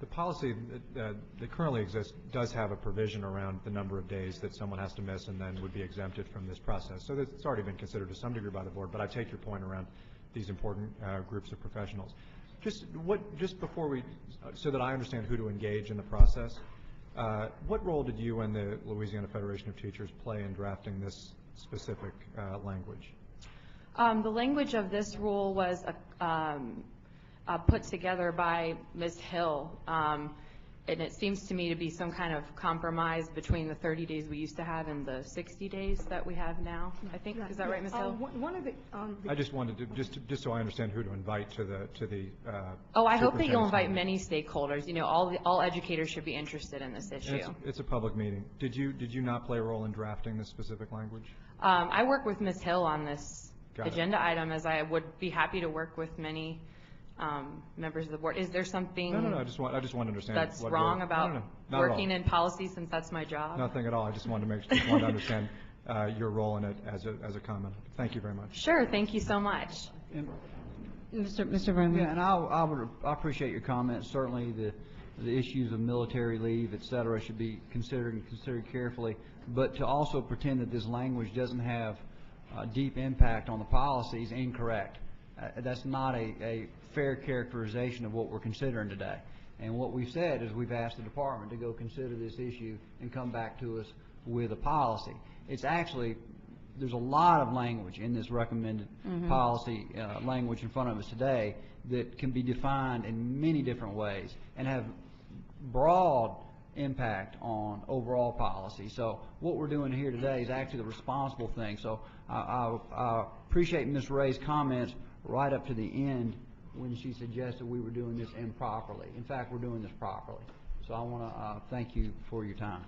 The policy that currently exists does have a provision around the number of days that someone has to miss and then would be exempted from this process. So it's already been considered to some degree by the board, but I take your point around these important groups of professionals. Just before we, so that I understand who to engage in the process, what role did you and the Louisiana Federation of Teachers play in drafting this specific language? The language of this rule was put together by Ms. Hill, and it seems to me to be some kind of compromise between the 30 days we used to have and the 60 days that we have now. I think, is that right, Ms. Hill? One of the I just wanted to just so I understand who to invite to the Oh, I hope that you'll invite many stakeholders. You know, all educators should be interested in this issue. It's a public meeting. Did you not play a role in drafting this specific language? I work with Ms. Hill on this agenda item, as I would be happy to work with many members of the board. Is there something No. I just want to understand that's wrong about working in policy, since that's my job? Nothing at all. I just wanted to understand your role in it as a comment. Thank you very much. Sure. Thank you so much. Mr. Berman. Yeah, and I appreciate your comments. Certainly the issues of military leave, et cetera, should be considered carefully. But to also pretend that this language doesn't have a deep impact on the policy is incorrect. That's not a fair characterization of what we're considering today. And what we've said is we've asked the department to go consider this issue and come back to us with a policy. It's actually, there's a lot of language in this recommended policy language in front of us today that can be defined in many different ways and have broad impact on overall policy. So what we're doing here today is actually the responsible thing. So I appreciate Ms. Ray's comments right up to the end when she suggested we were doing this improperly. In fact, we're doing this properly. So I want to thank you for your time.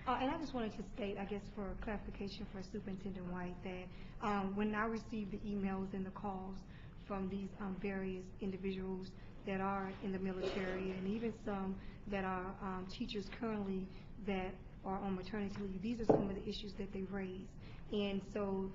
And I just wanted to state, I guess for clarification for Superintendent White, that when I received the emails and the calls from these various individuals that are in the military and even some that are teachers currently that are on maternity leave, these are some of the issues that they raised. And so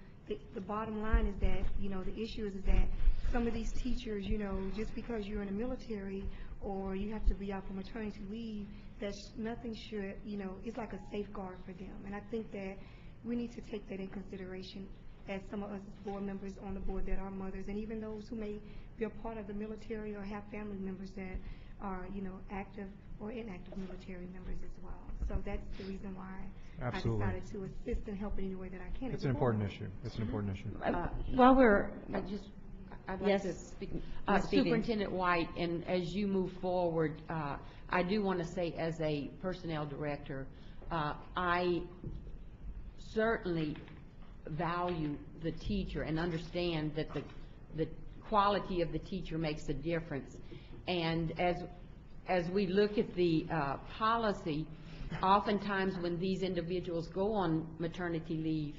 the bottom line is that, you know, the issue is that some of these teachers, you know, just because you're in the military or you have to be out for maternity leave, that's nothing should, you know, it's like a safeguard for them. And I think that we need to take that in consideration as some of us as board members on the board that are mothers, and even those who may be a part of the military or have family members that are, you know, active or inactive military members as well. So that's the reason why Absolutely. I decided to assist and help in any way that I can. It's an important issue. It's an important issue. While we're I'd like to speak. Superintendent White, and as you move forward, I do want to say as a personnel director, I certainly value the teacher and understand that the quality of the teacher makes a difference. And as we look at the policy, oftentimes when these individuals go on maternity leave,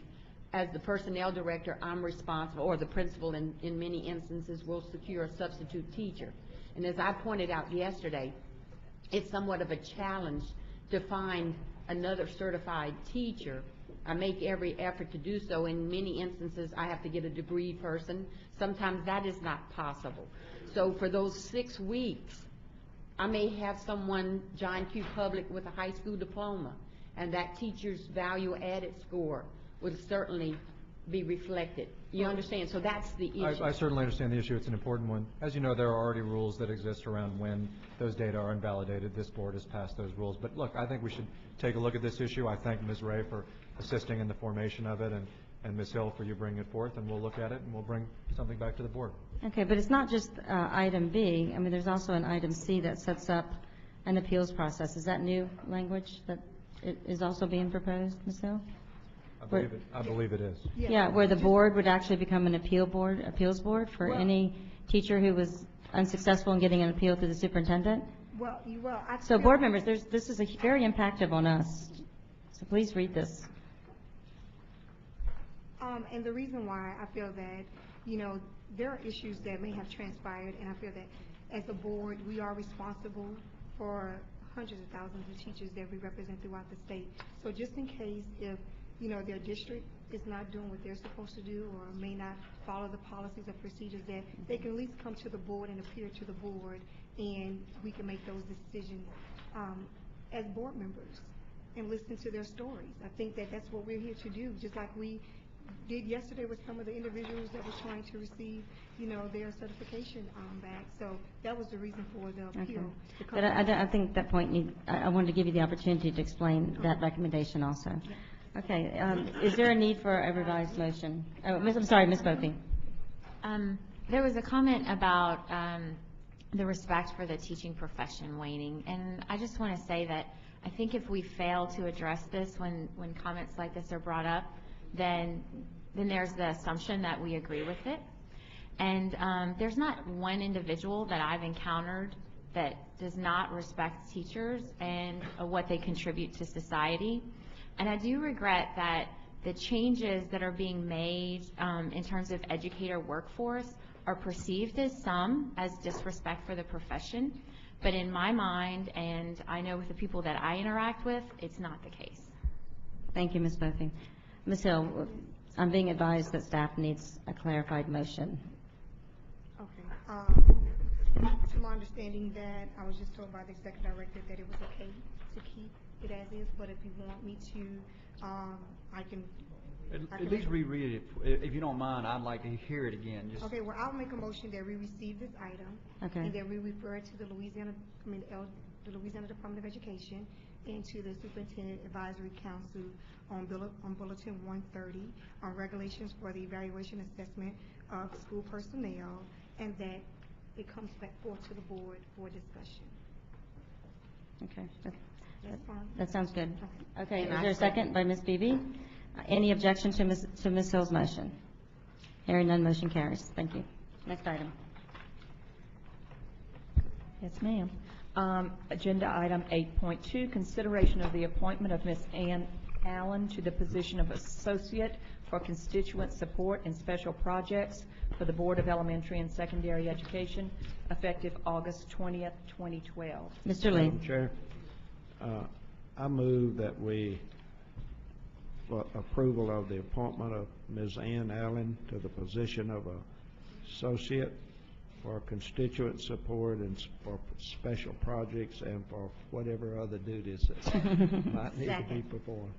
as the personnel director, I'm responsible, or the principal in many instances will secure a substitute teacher. And as I pointed out yesterday, it's somewhat of a challenge to find another certified teacher. I make every effort to do so. In many instances, I have to get a degree person. Sometimes that is not possible. So for those 6 weeks, I may have someone, John Q. Public, with a high school diploma, and that teacher's value added score would certainly be reflected. You understand? So that's the issue. I certainly understand the issue. It's an important one. As you know, there are already rules that exist around when those data are invalidated. This board has passed those rules. But look, I think we should take a look at this issue. I thank Ms. Ray for assisting in the formation of it, and Ms. Hill for you bringing it forth, and we'll look at it and we'll bring something back to the board. Okay, but it's not just item B. I mean, there's also an item C that sets up an appeals process. Is that new language that is also being proposed, Ms. Hill? I believe it is. Yeah, where the board would actually become an appeals board for any teacher who was unsuccessful in getting an appeal through the superintendent? So board members, this is very impactful on us. So please read this. And the reason why I feel that, there are issues that may have transpired, and I feel that as a board, we are responsible for hundreds of thousands of teachers that we represent throughout the state. So just in case if, their district is not doing what they're supposed to do or may not follow the policies or procedures, that they can at least come to the board and appear to the board, and we can make those decisions as board members and listen to their stories. I think that that's what we're here to do, just like we did yesterday with some of the individuals that were trying to receive, their certification back. So that was the reason for the appeal. Okay. But I think that point, I wanted to give you the opportunity to explain that recommendation also. Yeah. Okay. Is there a need for a revised motion? Oh, I'm sorry, Ms. Bopey. There was a comment about the respect for the teaching profession waning, and I just want to say that I think if we fail to address this when comments like this are brought up, then there's the assumption that we agree with it. And there's not one individual that I've encountered that does not respect teachers and what they contribute to society. And I do regret that the changes that are being made in terms of educator workforce are perceived as disrespect for the profession. But in my mind, and I know with the people that I interact with, it's not the case. Thank you, Ms. Bopey. Ms. Hill, I'm being advised that staff needs a clarified motion. Okay. To my understanding that I was just told by the executive director that it was okay to keep it as is, but if you want me to, I can At least reread it. If you don't mind, I'd like to hear it again. Okay, well, I'll make a motion that we receive this item. Okay. And that we refer it to the Louisiana Department of Education and to the Superintendent Advisory Council on Bulletin 130 on regulations for the evaluation assessment of school personnel, and that it comes back forth to the board for discussion. Okay. That's fine. That sounds good. Okay, is there a second by Ms. Beebe? Any objection to Ms. Hill's motion? Hearing none, motion carries. Thank you. Next item. Yes, ma'am. Agenda item 8.2, consideration of the appointment of Ms. Ann Allen to the position of Associate for Constituent Support and Special Projects for the Board of Elementary and Secondary Education, effective August 20th, 2012. Mr. Lee. Madam Chair, I move that we, for approval of the appointment of Ms. Ann Allen to the position of Associate for Constituent Support and for Special Projects and for whatever other duties that might need to be performed.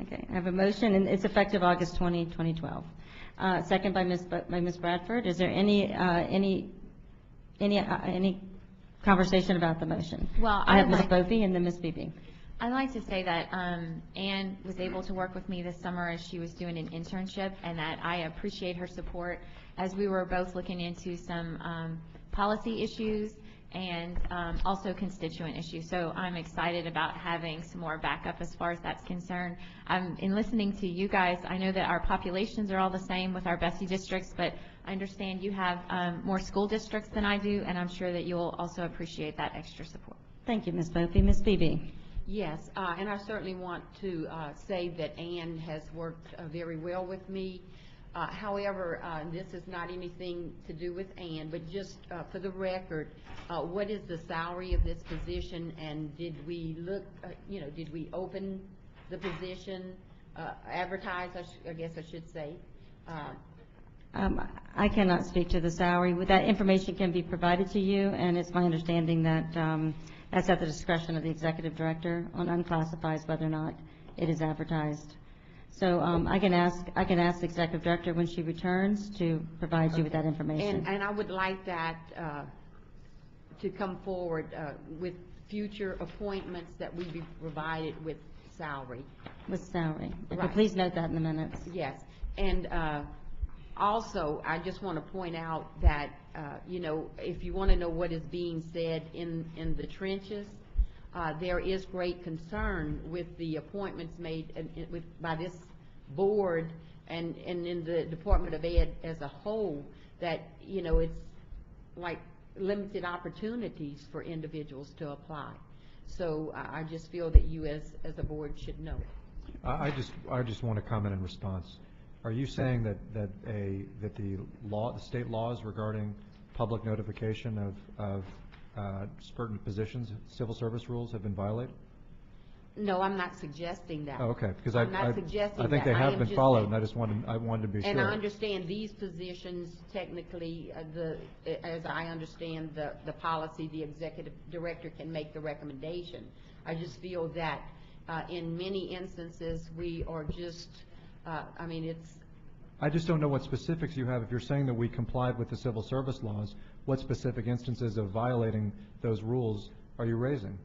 Okay, I have a motion, and it's effective August 20, 2012. Second by Ms. Bradford. Is there any conversation about the motion? Well, I have Ms. Bopey and then Ms. Beebe. I'd like to say that Ann was able to work with me this summer as she was doing an internship, and that I appreciate her support as we were both looking into some policy issues and also constituent issues. So I'm excited about having some more backup as far as that's concerned. In listening to you guys, I know that our populations are all the same with our BESE districts, but I understand you have more school districts than I do, and I'm sure that you'll also appreciate that extra support. Thank you, Ms. Bopey. Ms. Beebe. Yes, and I certainly want to say that Ann has worked very well with me. However, this is not anything to do with Ann, but just for the record, what is the salary of this position, and did we look, did we open the position, advertise, I guess I should say? I cannot speak to the salary. That information can be provided to you, and it's my understanding that that's at the discretion of the executive director on unclassifieds whether or not it is advertised. So I can ask the executive director when she returns to provide you with that information. And I would like that to come forward with future appointments that we be provided with salary. With salary. Okay, Right. please note that in the minutes. Yes. And also, I just want to point out that, if you want to know what is being said in the trenches, there is great concern with the appointments made by this board and in the Department of Ed as a whole, that, you know, it's like limited opportunities for individuals to apply. So I just feel that you as a board should know. I just want to comment in response. Are you saying that the state laws regarding public notification of certain positions, civil service rules, have been violated? No, I'm not suggesting that. Oh, okay, because I'm not suggesting I think that. they I have am been just followed, saying- and I wanted to be sure. And I understand these positions, technically, as I understand the policy, the executive director can make the recommendation. I just feel that in many instances, we are just, I just don't know what specifics you have. If you're saying that we complied with the civil service laws, what specific instances of violating those rules are you raising?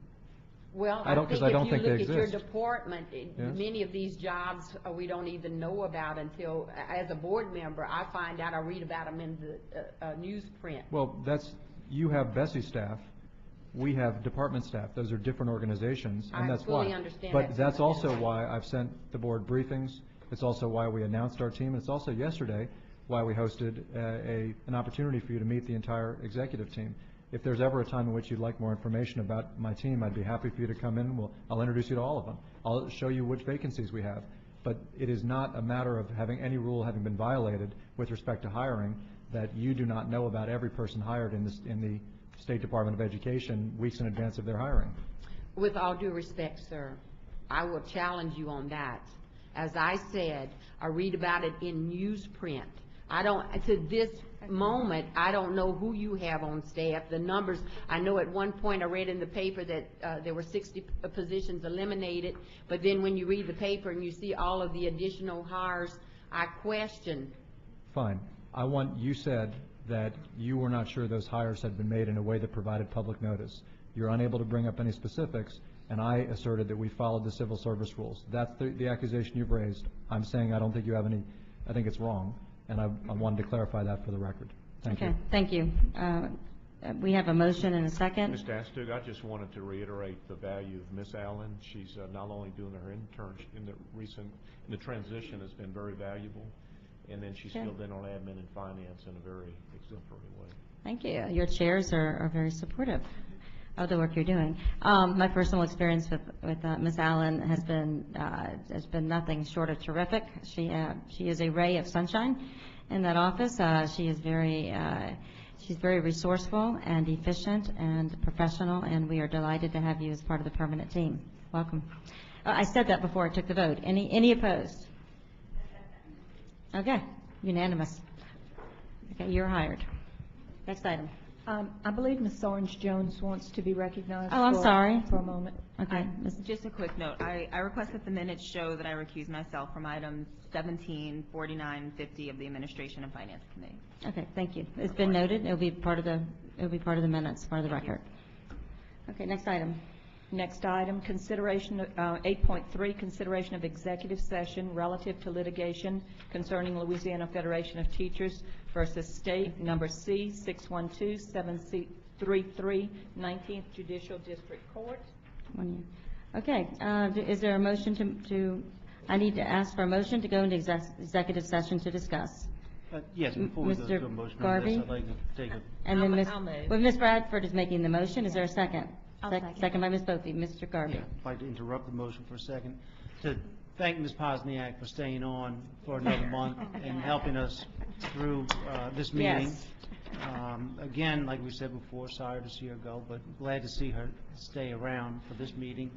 Well, I don't think think if you look they at your exist. department, Yes. many of these jobs we don't even know about until, as a board member, I find out, I read about them in the newsprint. Well, you have BESE staff, we have department staff. Those are different organizations, and that's why. I fully understand But that. that's also why I've sent the board briefings. It's also why we announced our team, and it's also yesterday why we hosted an opportunity for you to meet the entire executive team. If there's ever a time in which you'd like more information about my team, I'd be happy for you to come in. I'll introduce you to all of them. I'll show you which vacancies we have. But it is not a matter of having any rule having been violated with respect to hiring that you do not know about every person hired in the State Department of Education weeks in advance of their hiring. With all due respect, sir, I will challenge you on that. As I said, I read about it in newsprint. To this moment, I don't know who you have on staff, the numbers. I know at one point I read in the paper that there were 60 positions eliminated, but then when you read the paper and you see all of the additional hires, I question. Fine. You said that you were not sure those hires had been made in a way that provided public notice. You're unable to bring up any specifics, and I asserted that we followed the civil service rules. That's the accusation you've raised. I'm saying I don't think you have any, I think it's wrong, and I wanted to clarify that for the record. Thank you. Okay, thank you. We have a motion and a second. Mr. Astug, I just wanted to reiterate the value of Ms. Allen. She's not only doing her internship in the transition has been very valuable, and then she's filled in on admin and finance in a very exemplary way. Thank you. Your chairs are very supportive of the work you're doing. My personal experience with Ms. Allen has been nothing short of terrific. She is a ray of sunshine in that office. She's very resourceful and efficient and professional, and we are delighted to have you as part of the permanent team. Welcome. I said that before I took the vote. Any opposed? Okay, unanimous. Okay, you're hired. Next item. I believe Ms. Orange Jones wants to be recognized. Oh, I'm sorry. For a moment. Okay. Just a quick note. I request that the minutes show that I recuse myself from items 17, 49, 50 of the Administration and Finance Committee. Okay, thank you. It's been noted. It'll be part of the minutes, part of the record. Okay, next item. Next item, consideration, 8.3, consideration of executive session relative to litigation concerning Louisiana Federation of Teachers versus State, number C-612-733, 19th Judicial District Court. Okay, is there a motion I need to ask for a motion to go into executive session to discuss? Yes, before we go to a motion on this, I'd like to take a... And then Ms. Bradford is making the motion. Is there a second? I'll second. Second by Ms. Bophy. Mr. Garvey. I'd like to interrupt the motion for a second to thank Ms. Posniak for staying on for another month and helping us through this meeting. Yes. Again, like we said before, sorry to see her go, but glad to see her stay around for this meeting.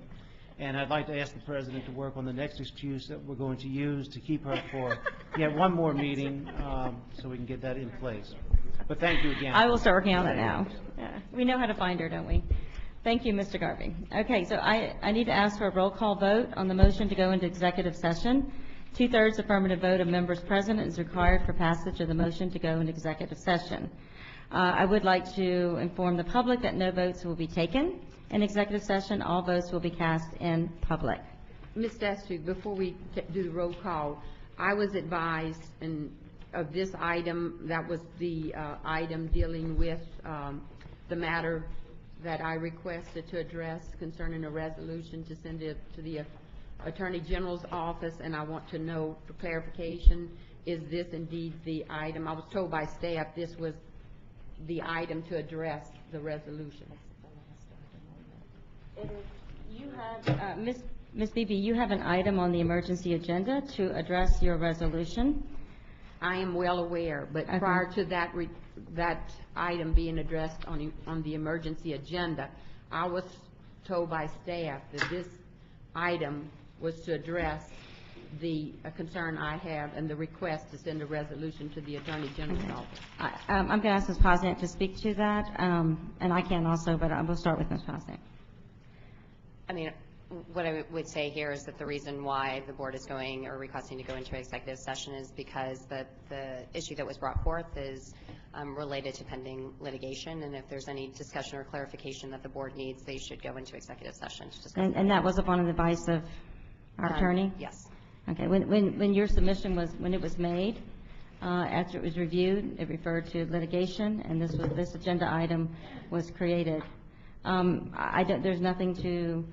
And I'd like to ask the President to work on the next excuse that we're going to use to keep her for yet one more meeting so we can get that in place. But thank you again. I will start working on that now. Yeah. We know how to find her, don't we? Thank you, Mr. Garvey. Okay, so I need to ask for a roll call vote on the motion to go into executive session. 2/3 affirmative vote of members present is required for passage of the motion to go into executive session. I would like to inform the public that no votes will be taken in executive session. All votes will be cast in public. Ms. Destry, before we do the roll call, I was advised of this item, that was the item dealing with the matter that I requested to address concerning a resolution to send it to the Attorney General's office, and I want to know for clarification, is this indeed the item? I was told by staff this was the item to address the resolution. You have, Ms. Beebe, you have an item on the emergency agenda to address your resolution. I am well aware, but Okay. prior to that item being addressed on the emergency agenda, I was told by staff that this item was to address the concern I have and the request to send a resolution to the Attorney General's office. I'm going to ask Ms. Posniak to speak to that, and I can also, but I will start with Ms. Posniak. I mean, what I would say here is that the reason why the board is going or requesting to go into executive session is because the issue that was brought forth is related to pending litigation, and if there's any discussion or clarification that the board needs, they should go into executive session to discuss. And that was upon the advice of our attorney? Yes. Okay. When your submission was, when it was made, after it was reviewed, it referred to litigation, and this agenda item was created. There's nothing to,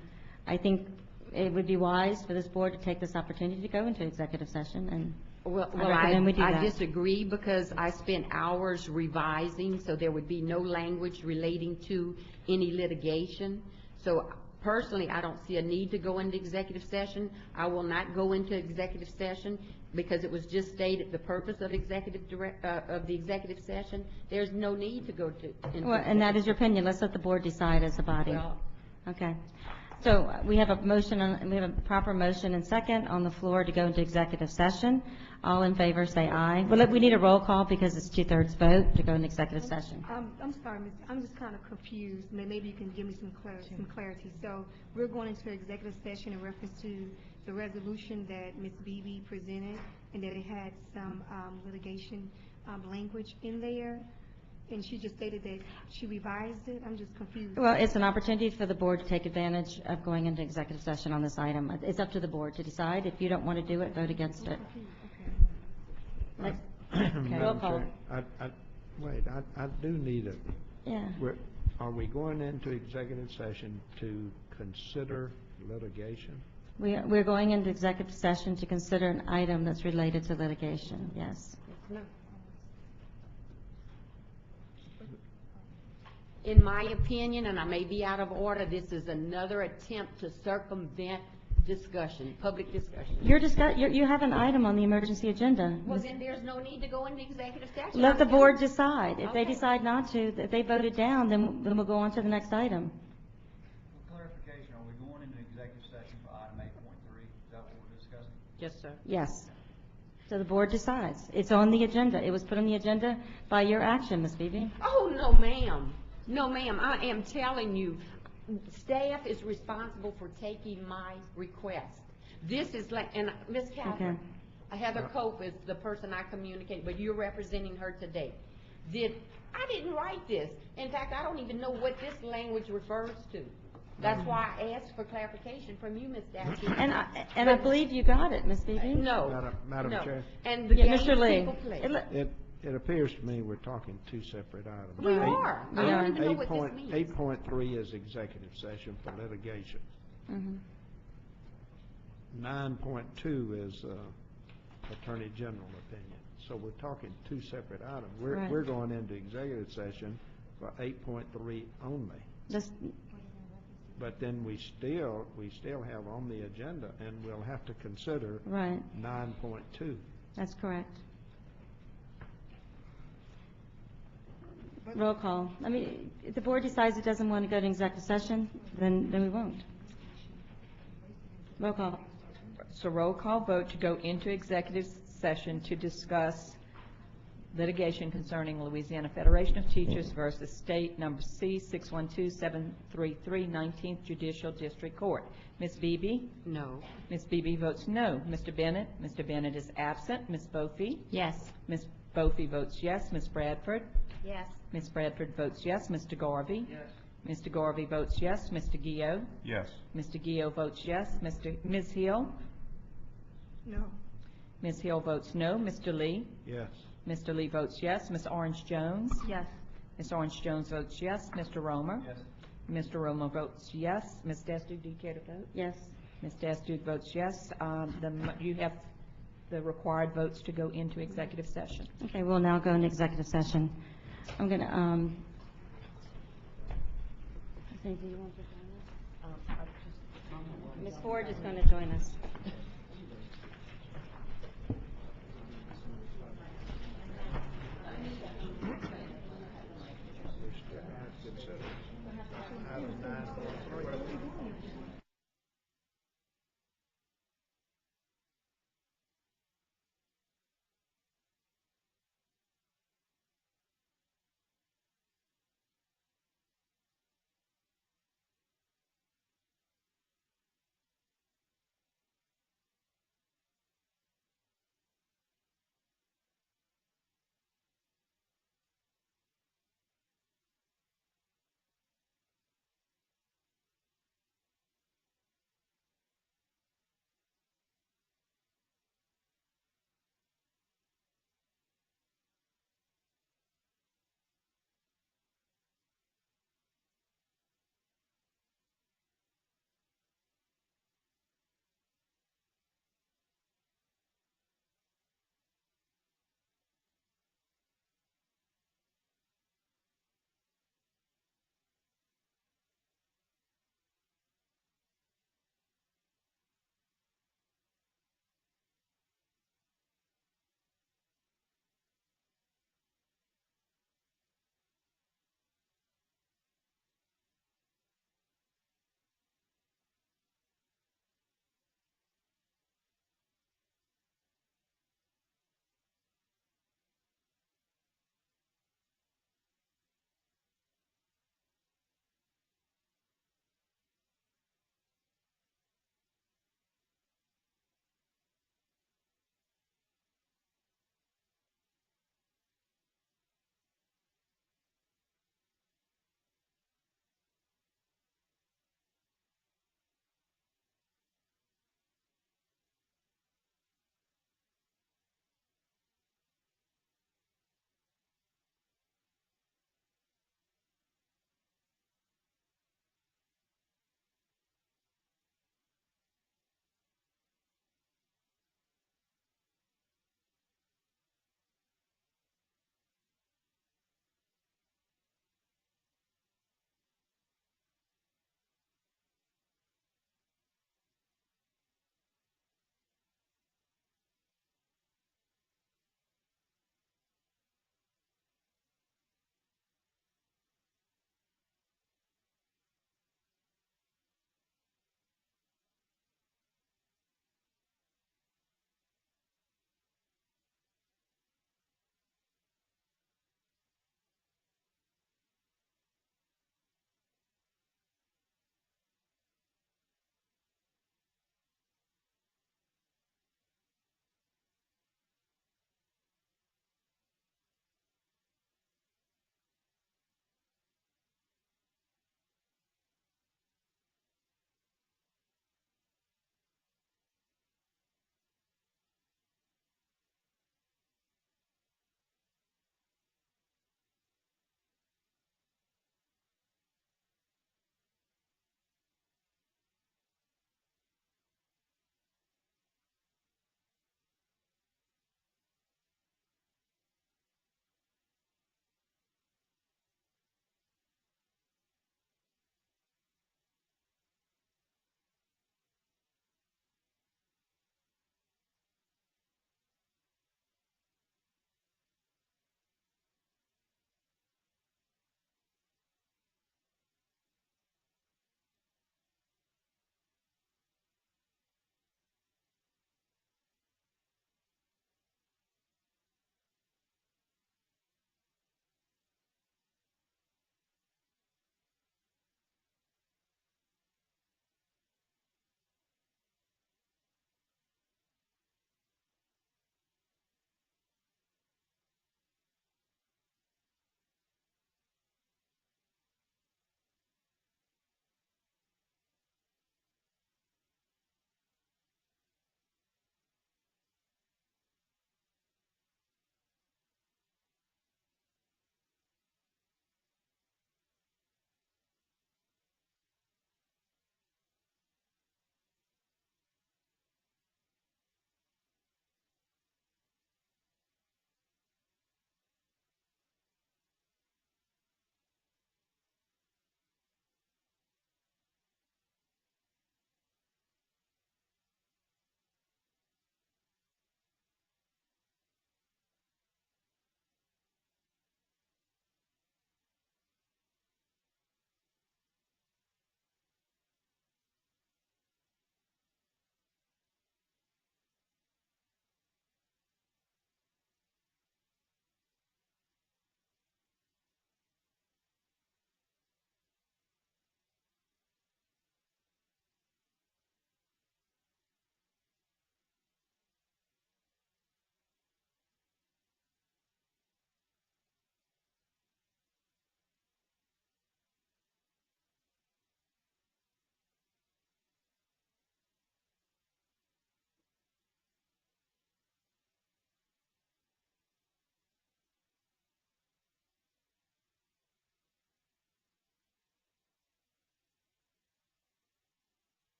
I think it would be wise for this board to take this opportunity to go into executive session, and I disagree, because I spent hours revising, so there would be no language relating to any litigation. So personally, I don't see a need to go into executive session. I will not go into executive session because it was just stated the purpose of the executive session. There's no need to go into well, and that is your opinion. Let's let the board decide as a body. Well, okay. So we have a motion, we have a proper motion and second on the floor to go into executive session. All in favor say aye. Well, we need a roll call because it's 2/3 vote to go into executive session. I'm sorry, Ms. I'm just kind of confused. Maybe you can give me some clarity. So we're going into executive session in reference to the resolution that Ms. Beebe presented, and that it had some litigation language in there, and she just stated that she revised it. I'm just confused. Well, it's an opportunity for the board to take advantage of going into executive session on this item. It's up to the board to decide. If you don't want to do it, vote against it. Okay. Okay. Roll call. I do need a, Yeah. are we going into executive session to consider litigation? We're going into executive session to consider an item that's related to litigation, yes. in my opinion, and I may be out of order, this is another attempt to circumvent discussion, public discussion. You have an item on the emergency agenda. Well, then there's no need to go into executive session. Let the board decide. If they Okay. decide not to, if they vote it down, then we'll go on to the next item. For clarification, are we going into executive session for item 8.3? Is that what we're discussing? Yes, sir. Yes. So the board decides. It's on the agenda. It was put on the agenda by your action, Ms. Beebe. Oh, no, ma'am. No, ma'am. I am telling you, staff is responsible for taking my request. This is like, and Ms. Catherine, Heather Cope is the person I communicate, but you're representing her today. I didn't write this. In fact, I don't even know what this language refers to. That's why I asked for clarification from you, Ms. Daskey. And I believe you got it, Ms. Beebe. No. Madam no. Chair. And the Yeah, Mr. game Lee. people play. It appears to me we're talking two separate items. We are. I don't even know what this 8.3 is executive session for litigation. 9.2 is Attorney General opinion. So we're talking two separate items. We're going into executive session for 8.3 only. But then we still have on the agenda, and we'll have to consider 9.2. That's correct. Roll call. I mean, if the board decides it doesn't want to go to executive session, then we won't. Roll call. So roll call vote to go into executive session to discuss litigation concerning Louisiana Federation of Teachers versus State Number C-612733, 19th Judicial District Court. Ms. Beebe? No. Ms. Beebe votes no. Mr. Bennett? Mr. Bennett is absent. Ms. Bofi? Yes. Ms. Bofi votes yes. Ms. Bradford? Yes. Ms. Bradford votes yes. Mr. Garvey? Yes. Mr. Garvey votes yes. Mr. Gio? Yes. Mr. Gio votes yes. Ms. Hill? No. Ms. Hill votes no. Mr. Lee? Yes. Mr. Lee votes yes. Ms. Orange Jones? Yes. Ms. Orange Jones votes yes. Mr. Romer? Yes. Mr. Romer votes yes. Ms. Desti, do you care to vote? Yes. Ms. Dasty votes yes. You have the required votes to go into executive session. Okay, we'll now go into executive session. I'm going to, I think, do you want to join us? Ms. Ford is going to join us.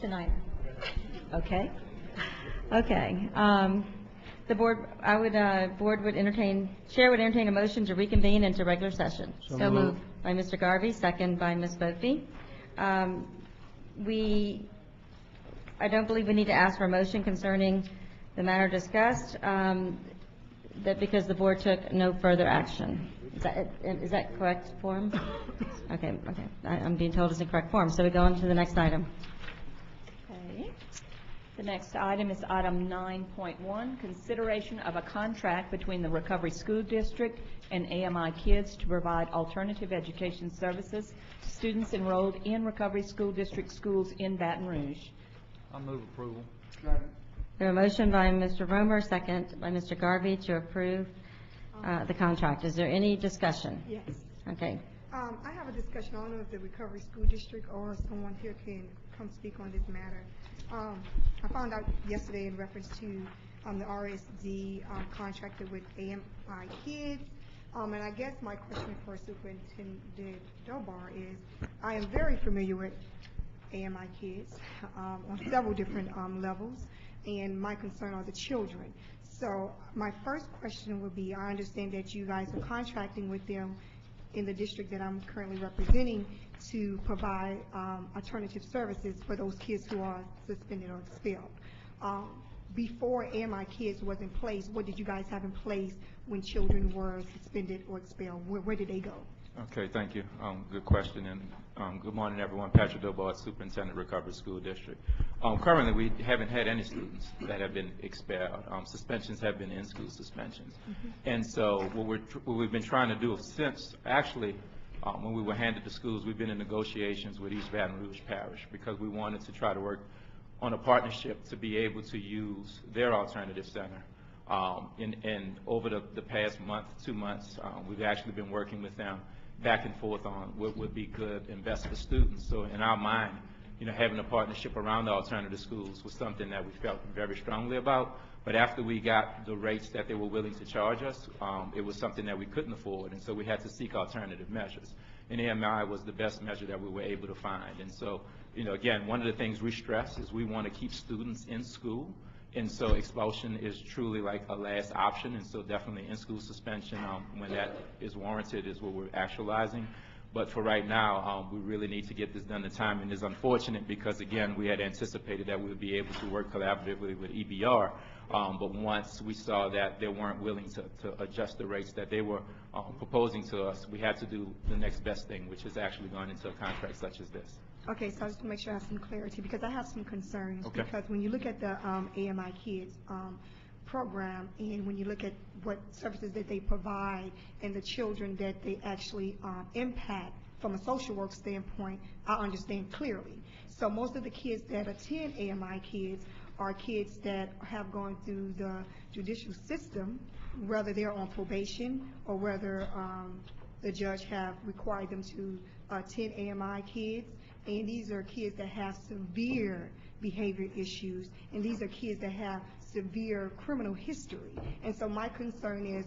Tonight. Okay. Okay. The board, board would entertain, chair would entertain a motion to reconvene into regular session. So moved. By Mr. Garvey, second by Ms. Bofi. I don't believe we need to ask for a motion concerning the matter discussed, that because the board took no further action. Is that correct form? Okay. I'm being told it's in correct form, so we go on to the next item. Okay. The next item is item 9.1, consideration of a contract between the Recovery School District and AMI Kids to provide alternative education services to students enrolled in Recovery School District schools in Baton Rouge. I'll move approval. We have a motion by Mr. Romer, second by Mr. Garvey to approve the contract. Is there any discussion? Yes. Okay. I have a discussion. I don't know if the Recovery School District or someone here can come speak on this matter. I found out yesterday in reference to the RSD contracted with AMI Kids. And I guess my question for Superintendent Dobar is, I am very familiar with AMI Kids on several different levels, and my concern are the children. So my first question would be, I understand that you guys are contracting with them in the district that I'm currently representing to provide alternative services for those kids who are suspended or expelled. Before AMI Kids was in place, what did you guys have in place when children were suspended or expelled? Where did they go? Okay, thank you. Good question, and good morning, everyone. Patrick Dobar, Superintendent, Recovery School District. Currently, we haven't had any students that have been expelled. Suspensions have been in-school suspensions. And so what we've been trying to do since, actually, when we were handed the schools, we've been in negotiations with East Baton Rouge Parish because we wanted to try to work on a partnership to be able to use their alternative center. And over the past month, 2 months, we've actually been working with them back and forth on what would be good and best for students. So in our mind, having a partnership around the alternative schools was something that we felt very strongly about. But after we got the rates that they were willing to charge us, it was something that we couldn't afford, and so we had to seek alternative measures. And AMI was the best measure that we were able to find. And so, again, one of the things we stress is we want to keep students in school. And so expulsion is truly like a last option, and so definitely in-school suspension, when that is warranted, is what we're actualizing. But for right now, we really need to get this done. The timing is unfortunate because, again, we had anticipated that we would be able to work collaboratively with EBR, but once we saw that they weren't willing to adjust the rates that they were proposing to us, we had to do the next best thing, which is actually going into a contract such as this. Okay, so I just want to make sure I have some clarity because I have some concerns. Okay. Because when you look at the AMI Kids program and when you look at what services that they provide and the children that they actually impact from a social work standpoint, I understand clearly. So most of the kids that attend AMI Kids are kids that have gone through the judicial system, whether they're on probation or whether the judge have required them to attend AMI Kids. And these are kids that have severe behavior issues, and these are kids that have severe criminal history. And so my concern is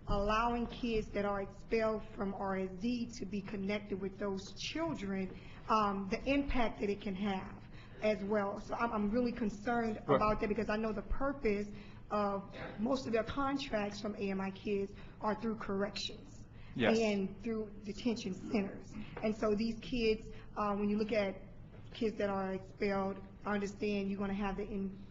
allowing kids that are expelled from RSD to be connected with those children, the impact that it can have as well. So I'm really concerned about that because I know the purpose of most of their contracts from AMI Kids are through corrections. Yes. And through detention centers. And so these kids, when you look at kids that are expelled, I understand you're going to have the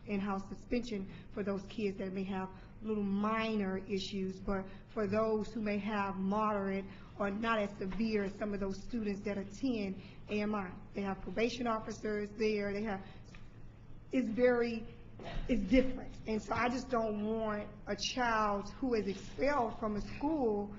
in-house suspension for those kids that may have little minor issues, but for those who may have moderate or not as severe as some of those students that attend AMI, they have probation officers there, it's different. And so I just don't want a child who is expelled from a school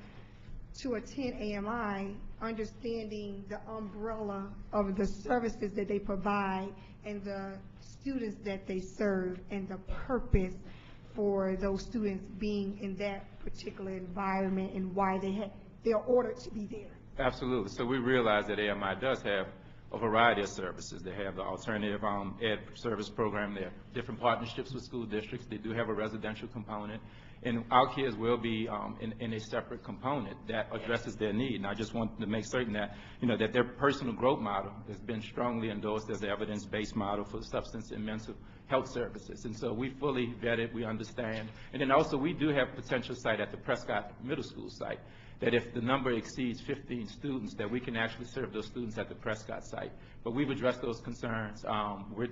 to attend AMI, understanding the umbrella of the services that they provide and the students that they serve and the purpose for those students being in that particular environment and why they're ordered to be there. Absolutely. So we realize that AMI does have a variety of services. They have the alternative ed service program. They have different partnerships with school districts. They do have a residential component. And our kids will be in a separate component that addresses their need. And I just want to make certain that, that their personal growth model has been strongly endorsed as the evidence-based model for substance and mental health services. And so we fully vet it, we understand. And then also we do have potential site at the Prescott Middle School site, that if the number exceeds 15 students, that we can actually serve those students at the Prescott site. But we've addressed those concerns.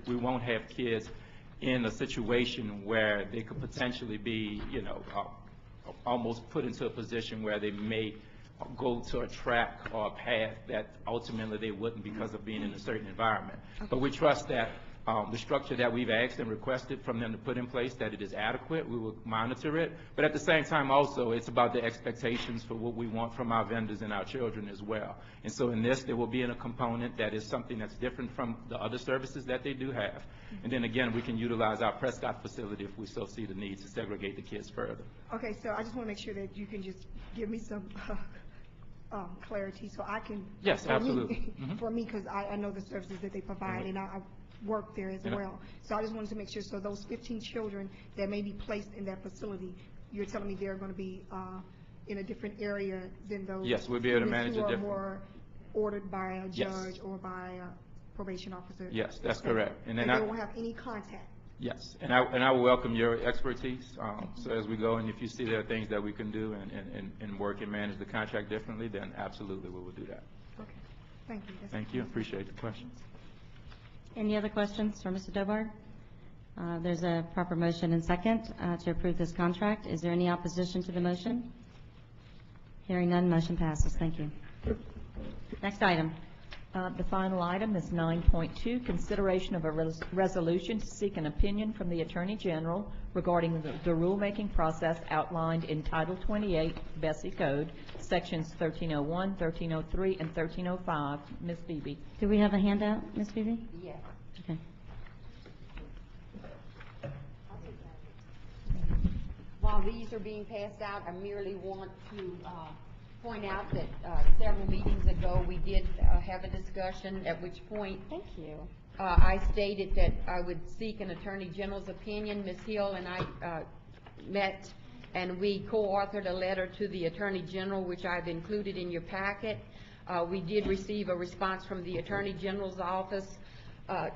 We won't have kids in a situation where they could potentially be, almost put into a position where they may go to a track or a path that ultimately they wouldn't because of being in a certain environment. But we trust that the structure that we've asked and requested from them to put in place, that it is adequate. We will monitor it. But at the same time also, it's about the expectations for what we want from our vendors and our children as well. And so in this, there will be in a component that is something that's different from the other services that they do have. And then again, we can utilize our Prescott facility if we so see the need to segregate the kids further. Okay, so I just want to make sure that you can just give me some clarity so I can. Yes, absolutely. For me, because I know the services that they provide, and I work there as well. So I just wanted to make sure, so those 15 children that may be placed in that facility, you're telling me they're going to be in a different area than those? Yes, we'll be able to manage who it are different. more ordered by a Yes. judge or by a probation officer? Yes, that's correct. And then they won't have any contact? Yes, and I will welcome your expertise. So as we go, and if you see there are things that we can do and work and manage the contract differently, then absolutely we will do that. Okay, thank you. Thank you, appreciate the questions. Any other questions for Mr. Dobar? There's a proper motion and second to approve this contract. Is there any opposition to the motion? Hearing none, motion passes. Thank you. Next item. The final item is 9.2, consideration of a resolution to seek an opinion from the Attorney General regarding the rulemaking process outlined in Title 28 BESE Code, Sections 1301, 1303, and 1305. Ms. Beebe. Do we have a handout, Ms. Beebe? Yes. Okay. While these are being passed out, I merely want to point out that several meetings ago, we did have a discussion, at which point I stated that I would seek an Attorney General's opinion. Ms. Hill and I met, and we co-authored a letter to the Attorney General, which I've included in your packet. We did receive a response from the Attorney General's office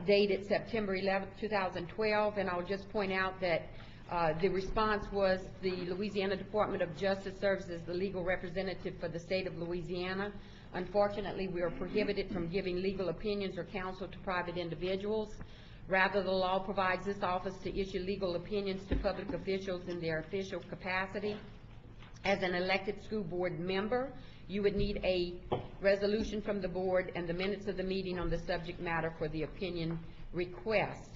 dated September 11, 2012, and I'll just point out that the response was the Louisiana Department of Justice serves as the legal representative for the state of Louisiana. Unfortunately, we are prohibited from giving legal opinions or counsel to private individuals. Rather, the law provides this office to issue legal opinions to public officials in their official capacity. As an elected school board member, you would need a resolution from the board and the minutes of the meeting on the subject matter for the opinion request.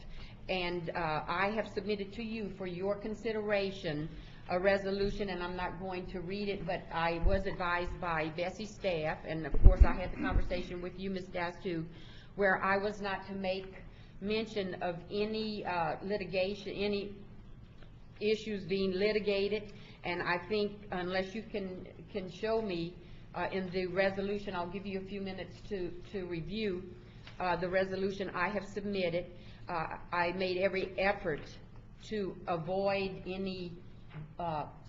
And I have submitted to you for your consideration a resolution, and I'm not going to read it, but I was advised by BESE staff, and of course I had the conversation with you, Ms. Dastu, where I was not to make mention of any litigation, any issues being litigated, and I think unless you can show me in the resolution, I'll give you a few minutes to review the resolution I have submitted. I made every effort to avoid any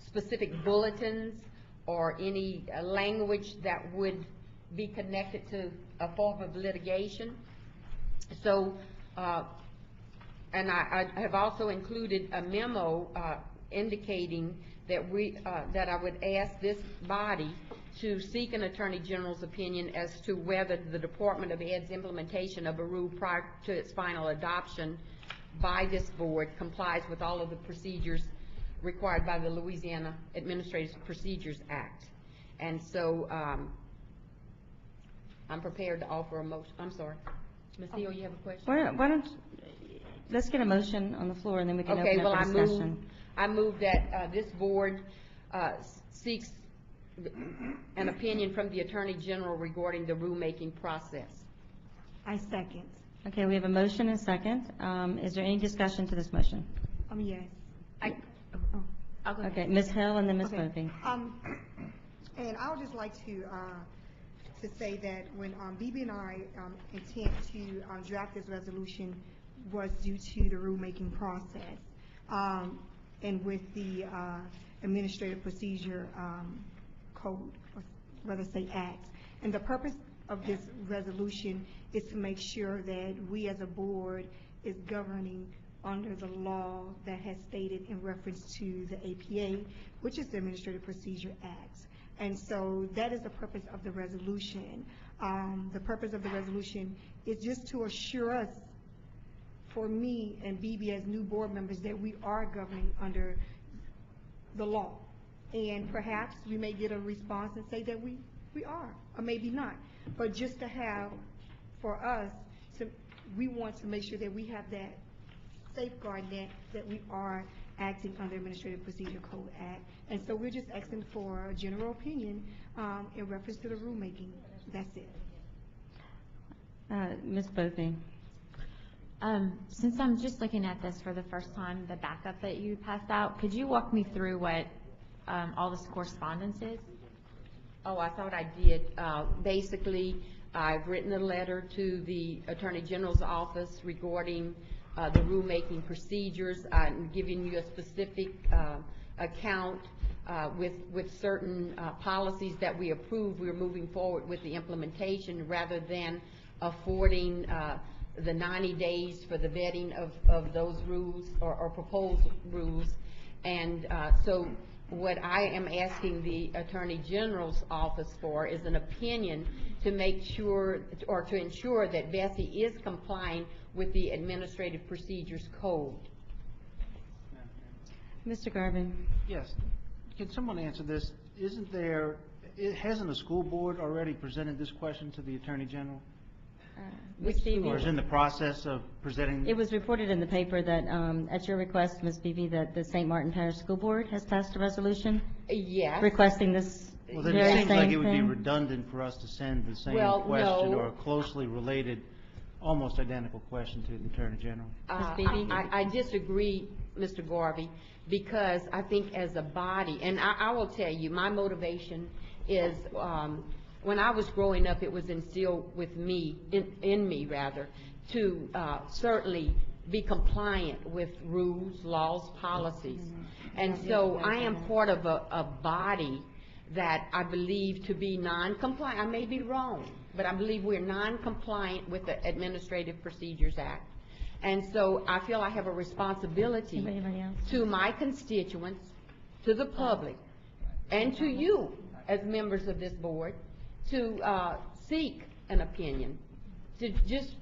specific bulletins or any language that would be connected to a form of litigation. So, and I have also included a memo indicating that I would ask this body to seek an Attorney General's opinion as to whether the Department of Ed's implementation of a rule prior to its final adoption by this board complies with all of the procedures required by the Louisiana Administrative Procedures Act. And so I'm prepared to offer a motion. I'm sorry. Ms. Hill, you have a question? Why don't let's get a motion on the floor, and then we can open up the discussion. I move that this board seeks an opinion from the Attorney General regarding the rulemaking process. I second. Okay, we have a motion and a second. Is there any discussion to this motion? Yes. I'll go ahead. Okay, Ms. Hill and then Ms. Okay. Murphy. And I would just like to to say that when BB and I intent to draft this resolution was due to the rulemaking process, and with the Administrative Procedure Code, or rather say Act. And the purpose of this resolution is to make sure that we as a board is governing under the law that has stated in reference to the APA, which is the Administrative Procedure Act. And so that is the purpose of the resolution. The purpose of the resolution is just to assure us, for me and BB as new board members, that we are governing under the law. And perhaps we may get a response and say that we are, or maybe not. But just to have, for us, we want to make sure that we have that safeguard net that we are acting under Administrative Procedure Code Act. And so we're just asking for a general opinion in reference to the rulemaking. That's it. Ms. Bothy. Since I'm just looking at this for the first time, the backup that you passed out, could you walk me through what all this correspondence is? Oh, I thought I did. Basically, I've written a letter to the Attorney General's office regarding the rulemaking procedures. I'm giving you a specific account with certain policies that we approve. We're moving forward with the implementation rather than affording the 90 days for the vetting of those rules or proposed rules. And so what I am asking the Attorney General's office for is an opinion to make sure, or to ensure that BESE is complying with the Administrative Procedures Code. Mr. Garvin. Yes. Can someone answer this? Hasn't the school board already presented this question to the Attorney General? Or is in the process of presenting? It was reported in the paper that, at your request, Ms. Beebe, that the St. Martin Parish School Board has passed a resolution? Yes. Requesting this Well, then very it seems same like it would be thing? redundant for us to send the same Well, question no. or a closely related, almost identical question to the Attorney General. I disagree, Mr. Garvey, because I think as a body, and I will tell you, my motivation is, when I was growing up, it was instilled with me, in me rather, to certainly be compliant with rules, laws, policies. And so I am part of a body that I believe to be non-compliant. I may be wrong, but I believe we're non-compliant with the Administrative Procedures Act. And so I feel I have a responsibility to my constituents, to the public, and to you as members of this board to seek an opinion, to just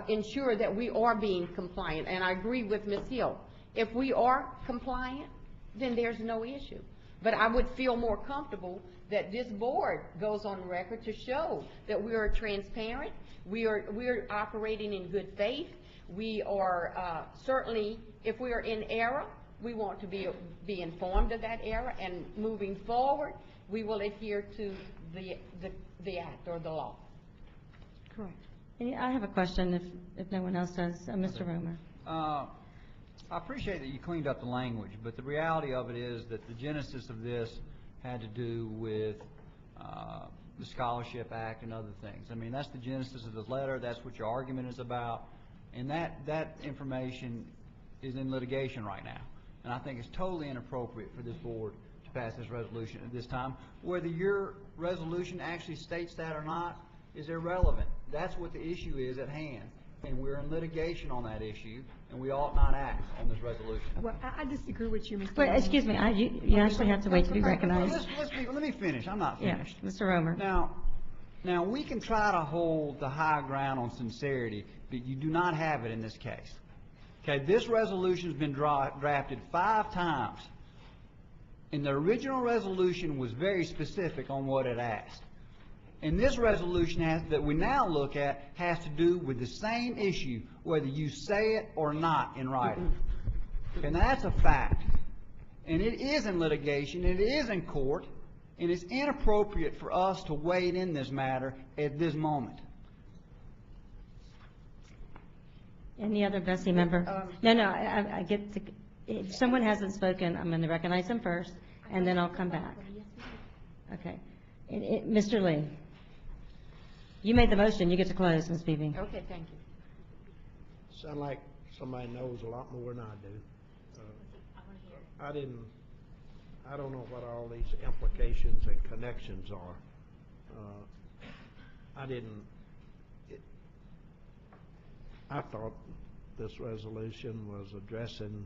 ensure that we are being compliant. And I agree with Ms. Hill. If we are compliant, then there's no issue. But I would feel more comfortable that this board goes on record to show that we are transparent, we're operating in good faith, we are certainly, if we are in error, we want to be informed of that error, and moving forward, we will adhere to the act or the law. Correct. I have a question if no one else does. Mr. Romer. I appreciate that you cleaned up the language, but the reality of it is that the genesis of this had to do with the Scholarship Act and other things. I mean, that's the genesis of the letter. That's what your argument is about. And that information is in litigation right now. And I think it's totally inappropriate for this board to pass this resolution at this time. Whether your resolution actually states that or not is irrelevant. That's what the issue is at hand. And we're in litigation on that issue, and we ought not act on this resolution. Well, I disagree with you, Mr. Wait, Romer. excuse me. You actually have to wait to be recognized. Let me finish. I'm not finished. Yeah, Mr. Romer. Now, we can try to hold the high ground on sincerity, but you do not have it in this case. Okay, this resolution has been drafted 5 times, and the original resolution was very specific on what it asked. And this resolution that we now look at has to do with the same issue, whether you say it or not in writing. And that's a fact. And it is in litigation, it is in court, and it's inappropriate for us to wade in this matter at this moment. Any other BESE member? No, I get to, if someone hasn't spoken, I'm going to recognize them first, and then I'll come back. Okay. Mr. Lee. You made the motion, you get to close, Ms. Beebe. Okay, thank you. Sound like somebody knows a lot more than I do. I don't know what all these implications and connections are. I thought this resolution was addressing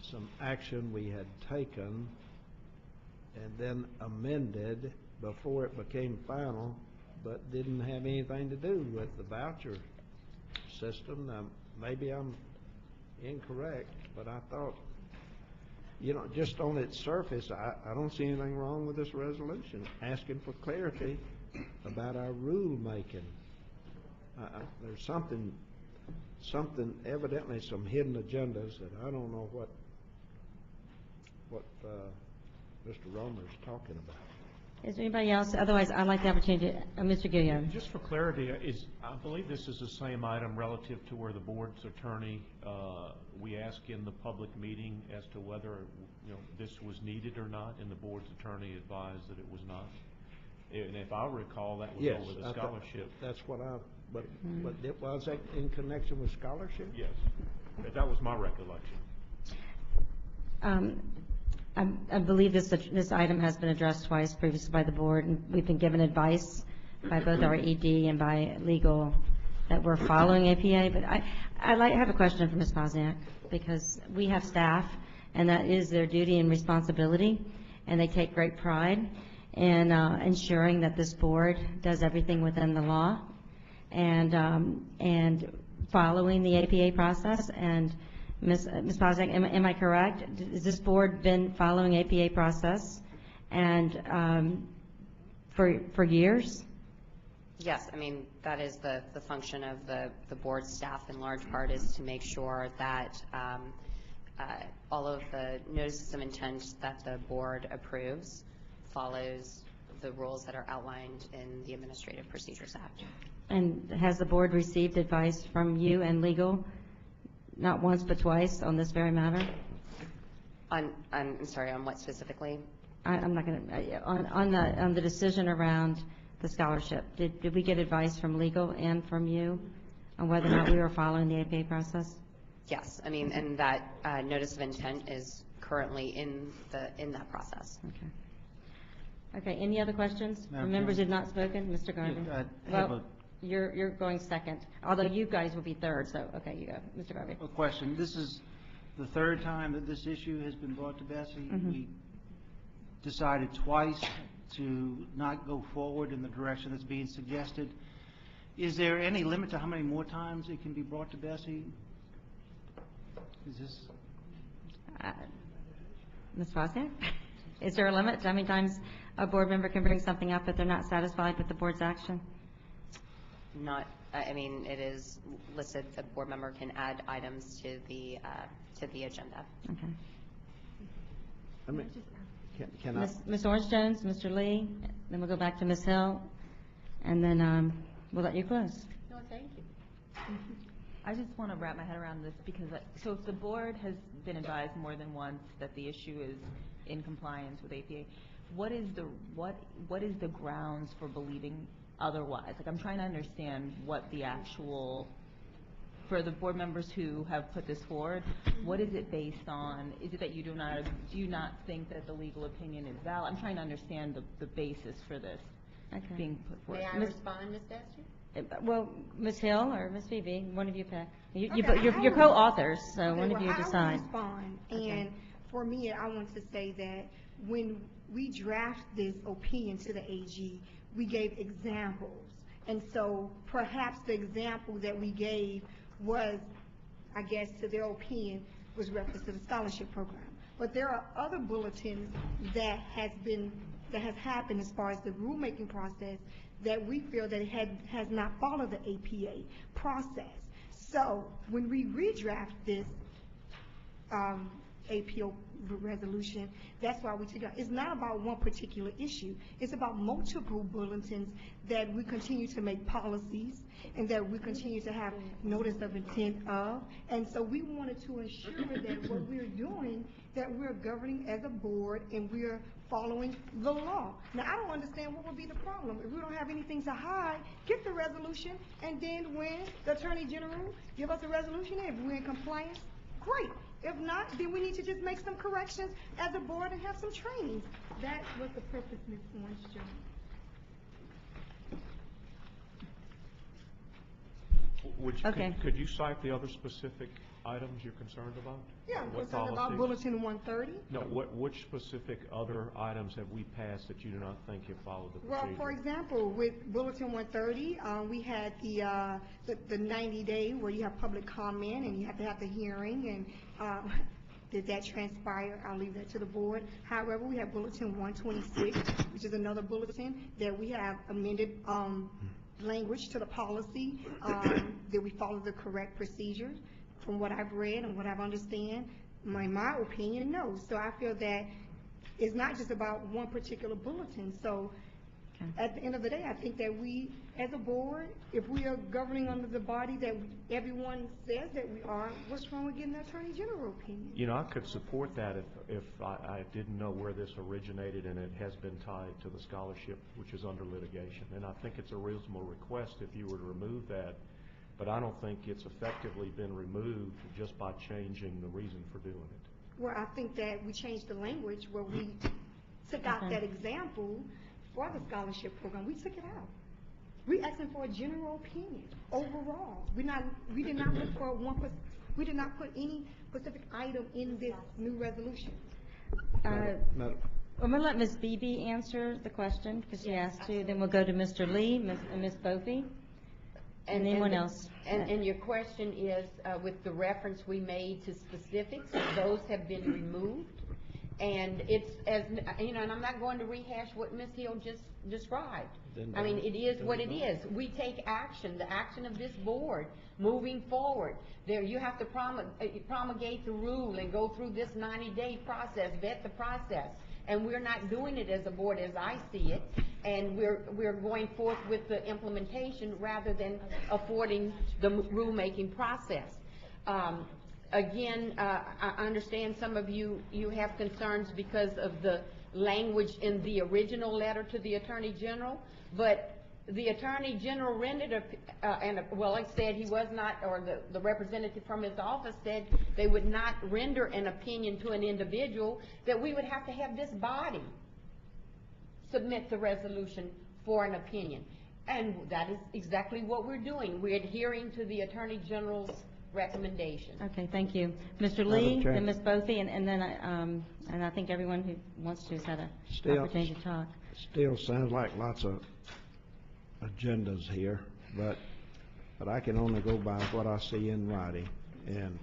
some action we had taken and then amended before it became final, but didn't have anything to do with the voucher system. Now, maybe I'm incorrect, but I thought, just on its surface, I don't see anything wrong with this resolution, asking for clarity about our rulemaking. There's something, evidently some hidden agendas that I don't know what Mr. Romer's talking about. Is there anybody else? Otherwise, I'd like the opportunity, Mr. Guillen. Just for clarity, I believe this is the same item relative to where the board's attorney, we asked in the public meeting as to whether, this was needed or not, and the board's attorney advised that it was not. And if I recall, that was over the scholarship. That's what but was that in connection with scholarship? Yes, that was my recollection. I believe this item has been addressed twice previously by the board, and we've been given advice by both our ED and by legal that we're following APA. But I have a question for Ms. Bosniak, because we have staff, and that is their duty and responsibility, and they take great pride in ensuring that this board does everything within the law and following the APA process. And Ms. Bosniak, am I correct? Has this board been following APA process and for years? Yes, I mean, that is the function of the board staff in large part, is to make sure that all of the notices of intent that the board approves follows the rules that are outlined in the Administrative Procedures Act. And has the board received advice from you and legal, not once but twice, on this very matter? I'm sorry, on what specifically? I'm not going to, on the decision around the scholarship. Did we get advice from legal and from you on whether or not we were following the APA process? Yes, I mean, and that notice of intent is currently in that process. Okay. Okay, any other questions? Madam Members Chairman. have not spoken. Mr. Garvey? Well, you're going second, although you guys will be third, so, okay, you go. Mr. Garvey. A question. This is the third time that this issue has been brought to BESE. Mm-hmm. We decided twice to not go forward in the direction that's being suggested. Is there any limit to how many more times it can be brought to BESE? Is this... Ms. Bosniak? Is there a limit to how many times a board member can bring something up if they're not satisfied with the board's action? Not, I mean, it is listed, the board member can add items to the agenda. Okay. I mean, can I? Ms. Orange Jones, Mr. Lee, then we'll go back to Ms. Hill, and then we'll let you close. No, thank you. I just want to wrap my head around this because, so if the board has been advised more than once that the issue is in compliance with APA, what is the grounds for believing otherwise? Like, I'm trying to understand what the actual, for the board members who have put this forward, what is it based on? Is it that do you not think that the legal opinion is valid? I'm trying to understand the basis for this being put forward. May I respond, Ms. Dasty? Well, Ms. Hill or Ms. Phoebe, one of you pick. You're co-authors, so one of you decide. I will respond, and for me, I want to say that when we draft this opinion to the AG, we gave examples, and so perhaps the example that we gave was, I guess, to their opinion, was reference to the scholarship program. But there are other bulletins that has happened as far as the rulemaking process that we feel that it has not followed the APA process. So when we redraft this APO resolution. That's why we took it out. It's not about one particular issue. It's about multiple bulletins that we continue to make policies and that we continue to have notice of intent of. And so we wanted to ensure that what we're doing, that we're governing as a board and we're following the law. Now, I don't understand what would be the problem. If we don't have anything to hide, get the resolution, and then when the Attorney General give us a resolution, if we're in compliance, great. If not, then we need to just make some corrections as a board and have some trainings. That was the purpose, Ms. Orange Jones. Could you cite the other specific items you're concerned about? Yeah, I'm What concerned about policies? Bulletin 130. No, which specific other items have we passed that you do not think have followed the procedure? Well, for example, with Bulletin 130, we had the 90-day where you have public comment and you have to have the hearing, and did that transpire? I'll leave that to the board. However, we have Bulletin 126, which is another bulletin that we have amended language to the policy, that we follow the correct procedures. From what I've read and what I've understand, my opinion, no. So I feel that it's not just about one particular bulletin. So at the end of the day, I think that we, as a board, if we are governing under the body that everyone says that we are, what's wrong with getting the Attorney General opinion? You know, I could support that if I didn't know where this originated and it has been tied to the scholarship, which is under litigation. And I think it's a reasonable request if you were to remove that. But I don't think it's effectively been removed just by changing the reason for doing it. Well, I think that we changed the language where we took out that example for the scholarship program. We took it out. We asking for a general opinion overall. We did not look for we did not put any specific item in this new resolution. I'm going to let Ms. Beebe answer the question because she asked to. Then we'll go to Mr. Lee, Ms. Bophy. And anyone else? And your question is, with the reference we made to specifics, those have been removed. And it's, as you know, and I'm not going to rehash what Ms. Hill just described. I mean, it is what it is. We take action, the action of this board, moving forward. There, you have to promulgate the rule and go through this 90-day process, vet the process. And we're not doing it as a board as I see it, and we're going forth with the implementation rather than affording the rulemaking process. Again, I understand some of you have concerns because of the language in the original letter to the Attorney General, but the Attorney General rendered like I said, he was not, or the representative from his office said they would not render an opinion to an individual, that we would have to have this body submit the resolution for an opinion. And that is exactly what we're doing. We're adhering to the Attorney General's recommendation. Okay, thank you. Mr. Lee, then Ms. Bothy, and then I think everyone who wants to has had an opportunity to talk. Still sounds like lots of agendas here, but I can only go by what I see in writing, and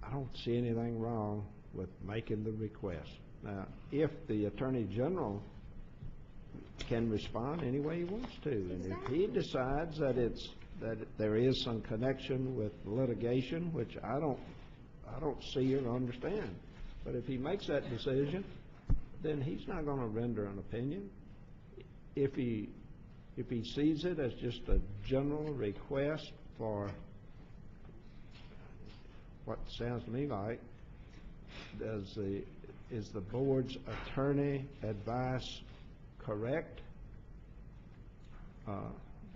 I don't see anything wrong with making the request. Now, if the Attorney General can respond any way he wants to, and if he decides that there is some connection with litigation, which I don't see or understand, but if he makes that decision, then he's not going to render an opinion. If he sees it as just a general request for what sounds to me like, is the board's attorney advice correct?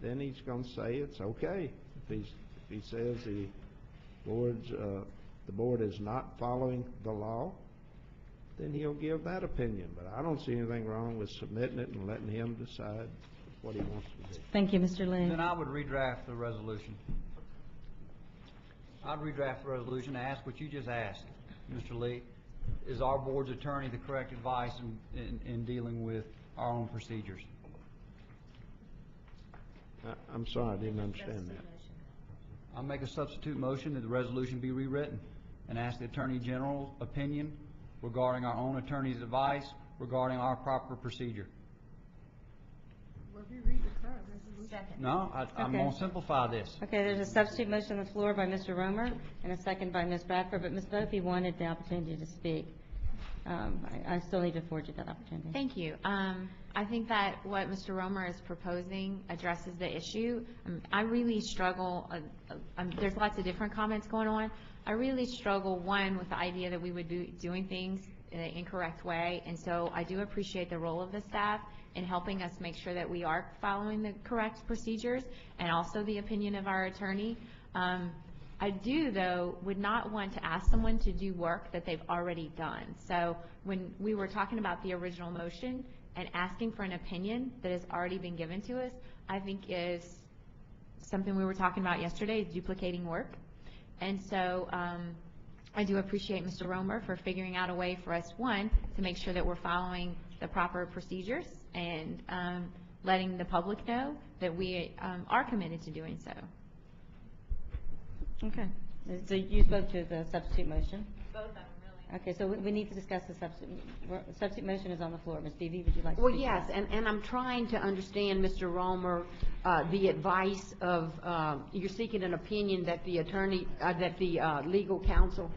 Then he's going to say it's okay. If he says the board is not following the law, then he'll give that opinion. But I don't see anything wrong with submitting it and letting him decide what he wants to do. Thank you, Mr. Lee. Then I would redraft the resolution. I'd redraft the resolution and ask what you just asked, Mr. Lee. Is our board's attorney the correct advice in dealing with our own procedures? I'm sorry, I didn't understand that. I'll make a substitute motion that the resolution be rewritten and ask the Attorney General's opinion regarding our own attorney's advice regarding our proper procedure. Well, if you read the current resolution, No, I'm Okay. going to simplify this. Okay, there's a substitute motion on the floor by Mr. Romer and a second by Ms. Bradford, but Ms. Bopey wanted the opportunity to speak. I still need to afford you that opportunity. Thank you. I think that what Mr. Romer is proposing addresses the issue. I really struggle, there's lots of different comments going on. I really struggle, one, with the idea that we would be doing things in an incorrect way, and so I do appreciate the role of the staff in helping us make sure that we are following the correct procedures, and also the opinion of our attorney. I do, though, would not want to ask someone to do work that they've already done. So when we were talking about the original motion and asking for an opinion that has already been given to us, I think is something we were talking about yesterday, is duplicating work. And so I do appreciate Mr. Romer for figuring out a way for us, one, to make sure that we're following the proper procedures and letting the public know that we are committed to doing so. Okay. So you spoke to the substitute motion? Both of them, really. Okay, so we need to discuss the substitute motion is on the floor. Ms. Beebe, would you like to Well, speak? yes, and I'm trying to understand, Mr. Romer, the advice of, you're seeking an opinion that the attorney, that the legal counsel.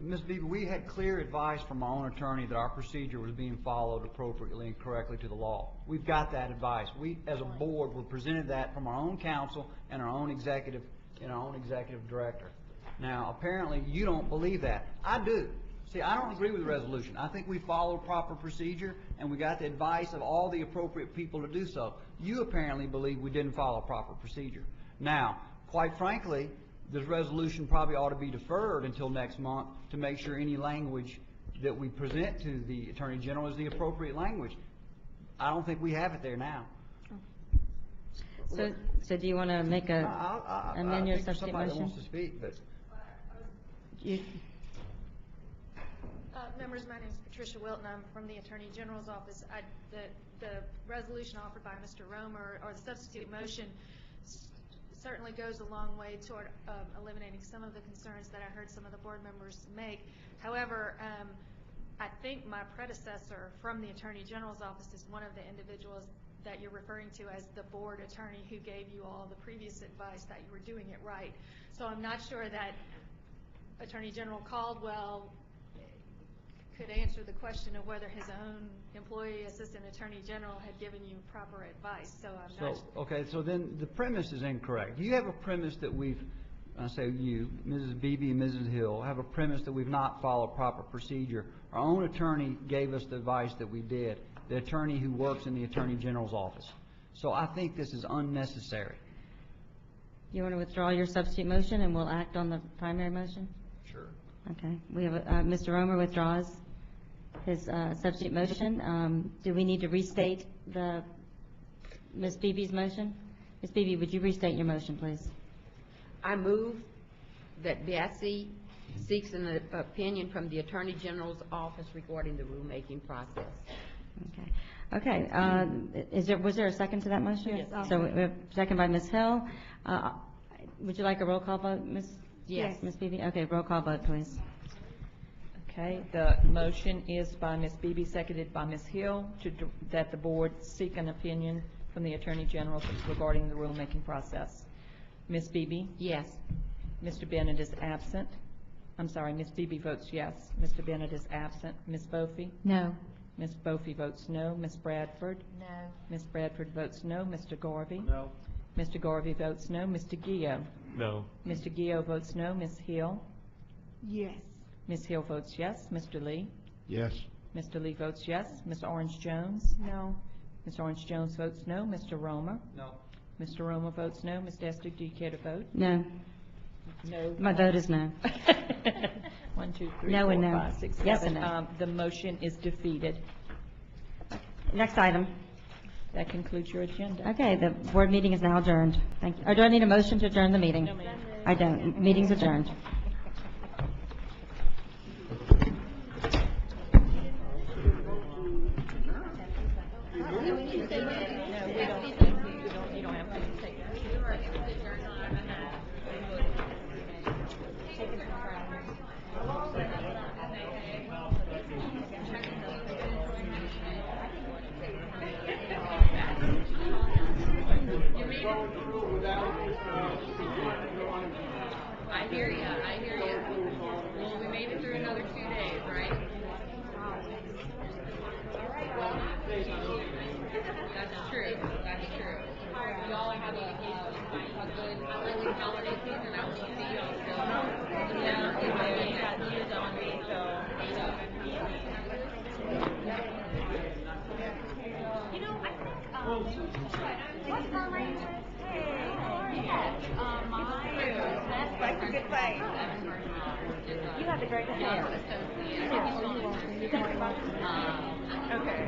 Ms. Beebe, we had clear advice from our own attorney that our procedure was being followed appropriately and correctly to the law. We've got that advice. We, as a board, were presented that from our own counsel and our own executive director. Now, apparently, you don't believe that. I do. See, I don't agree with the resolution. I think we followed proper procedure, and we got the advice of all the appropriate people to do so. You apparently believe we didn't follow proper procedure. Now, quite frankly, this resolution probably ought to be deferred until next month to make sure any language that we present to the Attorney General is the appropriate language. I don't think we have it there now. So do you want to make a, amend your substitute somebody that motion? wants to speak, but Members, my name is Patricia Wilton. I'm from the Attorney General's office. The resolution offered by Mr. Romer, or the substitute motion, certainly goes a long way toward eliminating some of the concerns that I heard some of the board members make. However, I think my predecessor from the Attorney General's office is one of the individuals that you're referring to as the board attorney who gave you all the previous advice that you were doing it right. So I'm not sure that Attorney General Caldwell could answer the question of whether his own employee assistant attorney general had given you proper advice. So I'm not. Okay, so then the premise is incorrect. You have a premise that we've, I say you, Mrs. Beebe and Mrs. Hill, have a premise that we've not followed proper procedure. Our own attorney gave us the advice that we did, the attorney who works in the Attorney General's office. So I think this is unnecessary. You want to withdraw your substitute motion and we'll act on the primary motion? Sure. Okay. We have, Mr. Romer withdraws his substitute motion. Do we need to restate Ms. Beebe's motion? Ms. Beebe, would you restate your motion, please? I move that BESE seeks an opinion from the Attorney General's office regarding the rulemaking process. Okay. Was there a second to that motion? Yes. So we have a second by Ms. Hill. Would you like a roll call vote, Ms.? Yes. Ms. Beebe? Okay, roll call vote, please. Okay, the motion is by Ms. Beebe, seconded by Ms. Hill, that the board seek an opinion from the Attorney General regarding the rulemaking process. Ms. Beebe? Yes. Mr. Bennett is absent. I'm sorry, Ms. Beebe votes yes. Mr. Bennett is absent. Ms. Bophy? No. Ms. Bophy votes no. Ms. Bradford? No. Ms. Bradford votes no. Mr. Garvey? No. Mr. Garvey votes no. Mr. Gio? No. Mr. Gio votes no. Ms. Hill? Yes. Ms. Hill votes yes. Mr. Lee? Yes. Mr. Lee votes yes. Mr. Orange Jones? No. Mr. Orange Jones votes no. Mr. Romer? No. Mr. Romer votes no. Ms. Dester, do you care to vote? No. No. My vote is no. 1, 2, 3, No 4, and no. 5, 6, 7. Yes and no. The motion is defeated. Next item. That concludes your agenda. Okay, the board meeting is now adjourned. Thank you. Or do I need a motion to adjourn the meeting? No, ma'am. I don't. Meeting's adjourned. I hear you, I hear you. Well, we made it through another 2 days, right? That's true, that's true. Y'all have a good early holiday season. I will see y'all soon. Yeah, we got news on me, so. You know, I think, what's my range? Hey, how are you? That's a good fight. You have the great hair. Okay.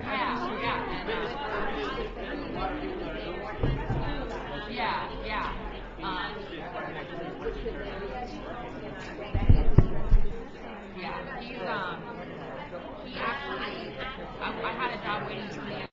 Yeah. He actually, I had a job waiting for me.